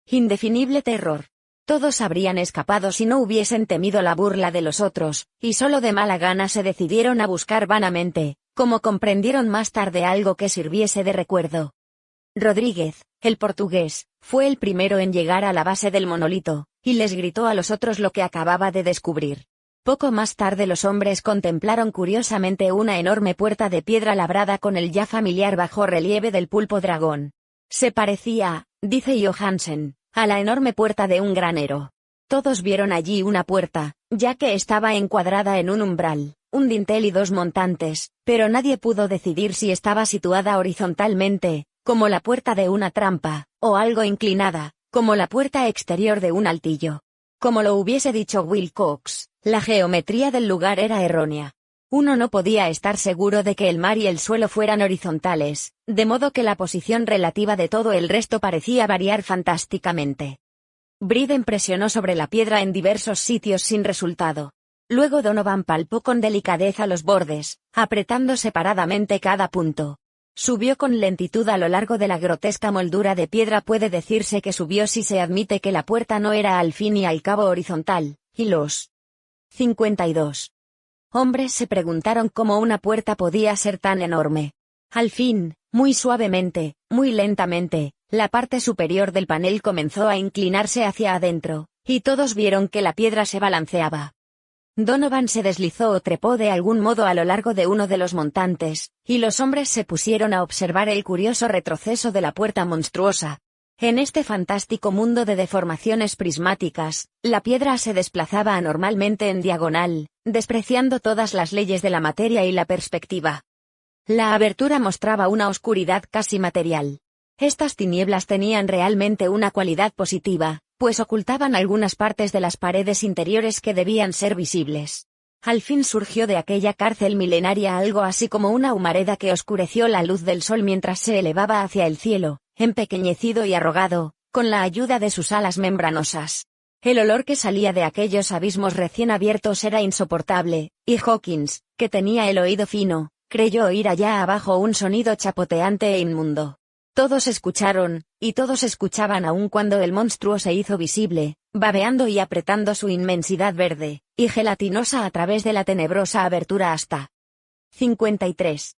Speaker 2: Indefinible terror. Todos habrían escapado si no hubiesen temido la burla de los otros, y solo de mala gana se decidieron a buscar vanamente, como comprendieron más tarde, algo que sirviese de recuerdo. Rodríguez, el portugués, fue el primero en llegar a la base del monolito, y les gritó a los otros lo que acababa de descubrir. Poco más tarde los hombres contemplaron curiosamente una enorme puerta de piedra labrada con el ya familiar bajorrelieve del pulpo dragón. Se parecía, dice Johansen, a la enorme puerta de un granero. Todos vieron allí una puerta, ya que estaba encuadrada en un umbral, un dintel y dos montantes, pero nadie pudo decidir si estaba situada horizontalmente, como la puerta de una trampa, o algo inclinada, como la puerta exterior de un altillo. Como lo hubiese dicho Will Cox, la geometría del lugar era errónea. Uno no podía estar seguro de que el mar y el suelo fueran horizontales, de modo que la posición relativa de todo el resto parecía variar fantásticamente. Briden presionó sobre la piedra en diversos sitios sin resultado. Luego Donovan palpó con delicadeza los bordes, apretando separadamente cada punto. Subió con lentitud a lo largo de la grotesca moldura de piedra. Puede decirse que subió si se admite que la puerta no era al fin y al cabo horizontal, y los 52 hombres se preguntaron cómo una puerta podía ser tan enorme. Al fin, muy suavemente, muy lentamente, la parte superior del panel comenzó a inclinarse hacia adentro, y todos vieron que la piedra se balanceaba. Donovan se deslizó o trepó de algún modo a lo largo de uno de los montantes, y los hombres se pusieron a observar el curioso retroceso de la puerta monstruosa. En este fantástico mundo de deformaciones prismáticas, la piedra se desplazaba anormalmente en diagonal, despreciando todas las leyes de la materia y la perspectiva. La abertura mostraba una oscuridad casi material. Estas tinieblas tenían realmente una cualidad positiva, pues ocultaban algunas partes de las paredes interiores que debían ser visibles. Al fin surgió de aquella cárcel milenaria algo así como una humareda que oscureció la luz del sol mientras se elevaba hacia el cielo, empequeñecido y arrogado, con la ayuda de sus alas membranosas. El olor que salía de aquellos abismos recién abiertos era insoportable, y Hawkins, que tenía el oído fino, creyó oír allá abajo un sonido chapoteante e inmundo. Todos escucharon, y todos escuchaban aún cuando el monstruo se hizo visible, babeando y apretando su inmensidad verde y gelatinosa a través de la tenebrosa abertura hasta 53.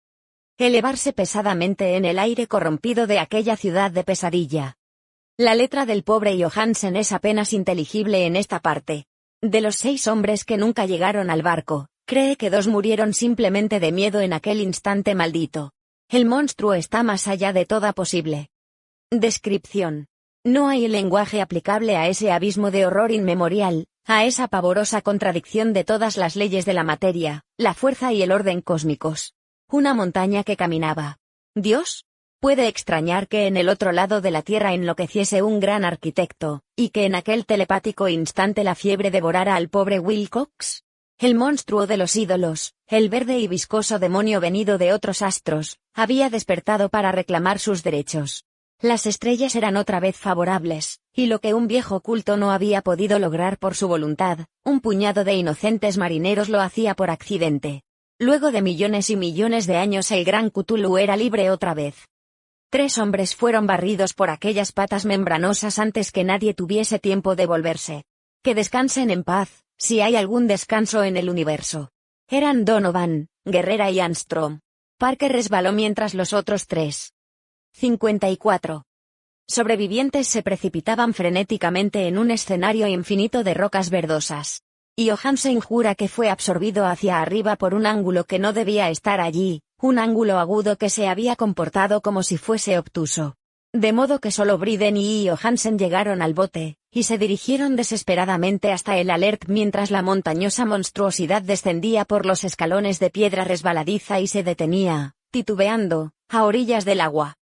Speaker 2: Elevarse pesadamente en el aire corrompido de aquella ciudad de pesadilla. La letra del pobre Johansen es apenas inteligible en esta parte. De los 6 hombres que nunca llegaron al barco, cree que 2 murieron simplemente de miedo en aquel instante maldito. El monstruo está más allá de toda posible descripción. No hay lenguaje aplicable a ese abismo de horror inmemorial, a esa pavorosa contradicción de todas las leyes de la materia, la fuerza y el orden cósmicos. Una montaña que caminaba. ¿Dios? Puede extrañar que en el otro lado de la Tierra enloqueciese un gran arquitecto, y que en aquel telepático instante la fiebre devorara al pobre Wilcox. El monstruo de los ídolos, el verde y viscoso demonio venido de otros astros, había despertado para reclamar sus derechos. Las estrellas eran otra vez favorables, y lo que un viejo culto no había podido lograr por su voluntad, un puñado de inocentes marineros lo hacía por accidente. Luego de millones y millones de años el gran Cthulhu era libre otra vez. 3 hombres fueron barridos por aquellas patas membranosas antes que nadie tuviese tiempo de volverse. Que descansen en paz, si hay algún descanso en el universo. Eran Donovan, Guerrera y Armstrong. Parker resbaló mientras los otros 3. 54. Sobrevivientes se precipitaban frenéticamente en un escenario infinito de rocas verdosas. Y Johansen jura que fue absorbido hacia arriba por un ángulo que no debía estar allí, un ángulo agudo que se había comportado como si fuese obtuso. De modo que solo Briden y Johansen llegaron al bote, y se dirigieron desesperadamente hasta el Alert mientras la montañosa monstruosidad descendía por los escalones de piedra resbaladiza y se detenía, titubeando, a orillas del agua.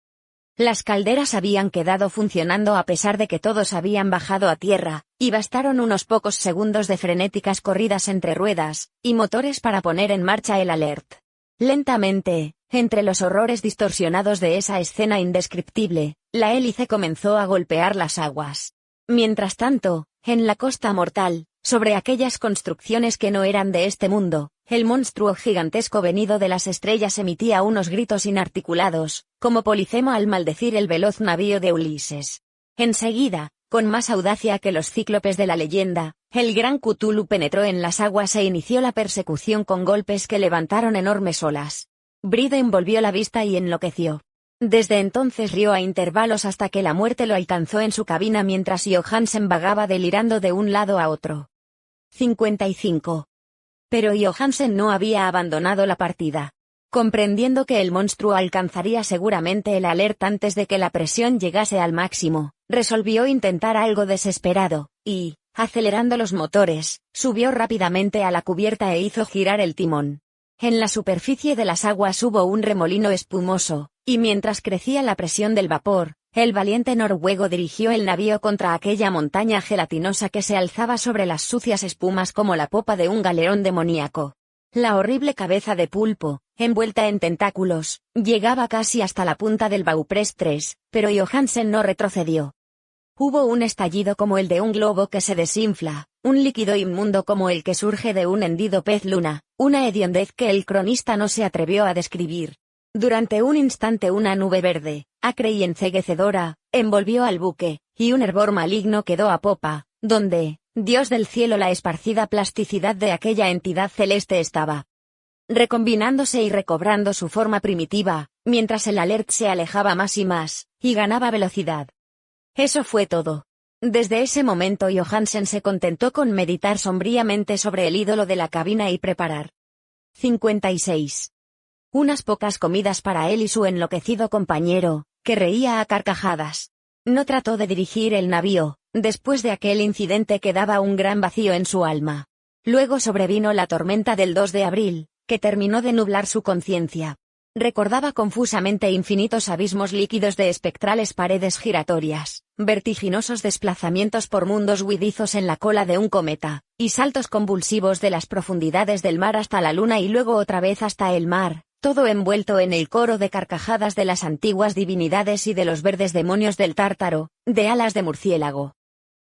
Speaker 2: Las calderas habían quedado funcionando a pesar de que todos habían bajado a tierra, y bastaron unos pocos segundos de frenéticas corridas entre ruedas y motores para poner en marcha el Alert. Lentamente, entre los horrores distorsionados de esa escena indescriptible, la hélice comenzó a golpear las aguas. Mientras tanto, en la costa mortal, sobre aquellas construcciones que no eran de este mundo, el monstruo gigantesco venido de las estrellas emitía unos gritos inarticulados, como Polifemo al maldecir el veloz navío de Ulises. Enseguida, con más audacia que los cíclopes de la leyenda, el gran Cthulhu penetró en las aguas e inició la persecución con golpes que levantaron enormes olas. Briden volvió la vista y enloqueció. Desde entonces rió a intervalos hasta que la muerte lo alcanzó en su cabina mientras Johansen vagaba delirando de un lado a otro. 55. Pero Johansen no había abandonado la partida. Comprendiendo que el monstruo alcanzaría seguramente el Alert antes de que la presión llegase al máximo, resolvió intentar algo desesperado, y, acelerando los motores, subió rápidamente a la cubierta e hizo girar el timón. En la superficie de las aguas hubo un remolino espumoso, y mientras crecía la presión del vapor, el valiente noruego dirigió el navío contra aquella montaña gelatinosa que se alzaba sobre las sucias espumas como la popa de un galeón demoníaco. La horrible cabeza de pulpo, envuelta en tentáculos, llegaba casi hasta la punta del Baupress 3, pero Johansen no retrocedió. Hubo un estallido como el de un globo que se desinfla, un líquido inmundo como el que surge de un hendido pez luna, una hediondez que el cronista no se atrevió a describir. Durante un instante una nube verde, acre y enceguecedora, envolvió al buque, y un hervor maligno quedó a popa, donde, Dios del cielo, la esparcida plasticidad de aquella entidad celeste estaba recombinándose y recobrando su forma primitiva, mientras el Alert se alejaba más y más, y ganaba velocidad. Eso fue todo. Desde ese momento Johansen se contentó con meditar sombríamente sobre el ídolo de la cabina y preparar. 56. Unas pocas comidas para él y su enloquecido compañero, que reía a carcajadas. No trató de dirigir el navío, después de aquel incidente que daba un gran vacío en su alma. Luego sobrevino la tormenta del 2 de abril, que terminó de nublar su conciencia. Recordaba confusamente infinitos abismos líquidos de espectrales paredes giratorias, vertiginosos desplazamientos por mundos huidizos en la cola de un cometa, y saltos convulsivos de las profundidades del mar hasta la luna y luego otra vez hasta el mar, todo envuelto en el coro de carcajadas de las antiguas divinidades y de los verdes demonios del Tártaro, de alas de murciélago.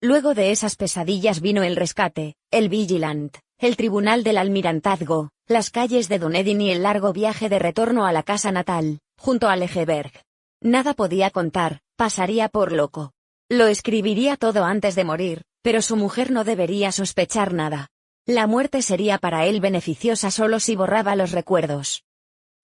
Speaker 2: Luego de esas pesadillas vino el rescate, el Vigilant, el tribunal del almirantazgo, las calles de Dunedin y el largo viaje de retorno a la casa natal, junto a Legeberg. Nada podía contar, pasaría por loco. Lo escribiría todo antes de morir, pero su mujer no debería sospechar nada. La muerte sería para él beneficiosa solo si borraba los recuerdos.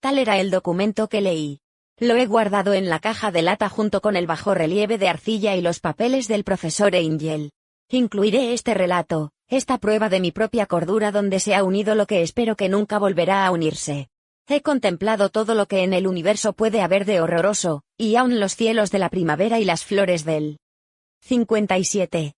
Speaker 2: Tal era el documento que leí. Lo he guardado en la caja de lata junto con el bajorrelieve de arcilla y los papeles del profesor Angel. Incluiré este relato, esta prueba de mi propia cordura donde se ha unido lo que espero que nunca volverá a unirse. He contemplado todo lo que en el universo puede haber de horroroso, y aun los cielos de la primavera y las flores del 57.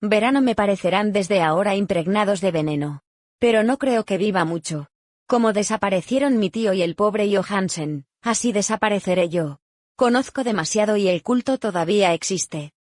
Speaker 2: verano me parecerán desde ahora impregnados de veneno. Pero no creo que viva mucho. Como desaparecieron mi tío y el pobre Johansen, así desapareceré yo. Conozco demasiado y el culto todavía existe.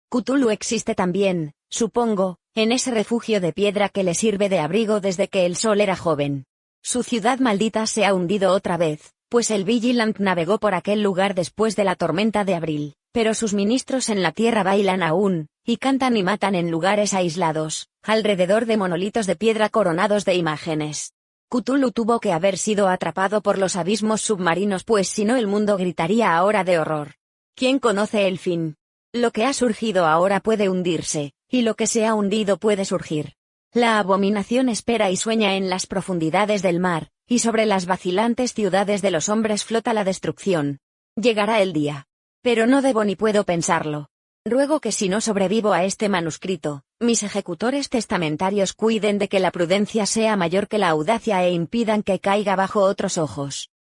Speaker 2: Cthulhu existe también, supongo, en ese refugio de piedra que le sirve de abrigo desde que el sol era joven. Su ciudad maldita se ha hundido otra vez, pues el Vigilant navegó por aquel lugar después de la tormenta de abril, pero sus ministros en la tierra bailan aún, y cantan y matan en lugares aislados, alrededor de monolitos de piedra coronados de imágenes. Cthulhu tuvo que haber sido atrapado por los abismos submarinos, pues si no el mundo gritaría ahora de horror. ¿Quién conoce el fin? Lo que ha surgido ahora puede hundirse, y lo que se ha hundido puede surgir. La abominación espera y sueña en las profundidades del mar, y sobre las vacilantes ciudades de los hombres flota la destrucción. Llegará el día. Pero no debo ni puedo pensarlo. Ruego que si no sobrevivo a este manuscrito, mis ejecutores testamentarios cuiden de que la prudencia sea mayor que la audacia e impidan que caiga bajo otros ojos.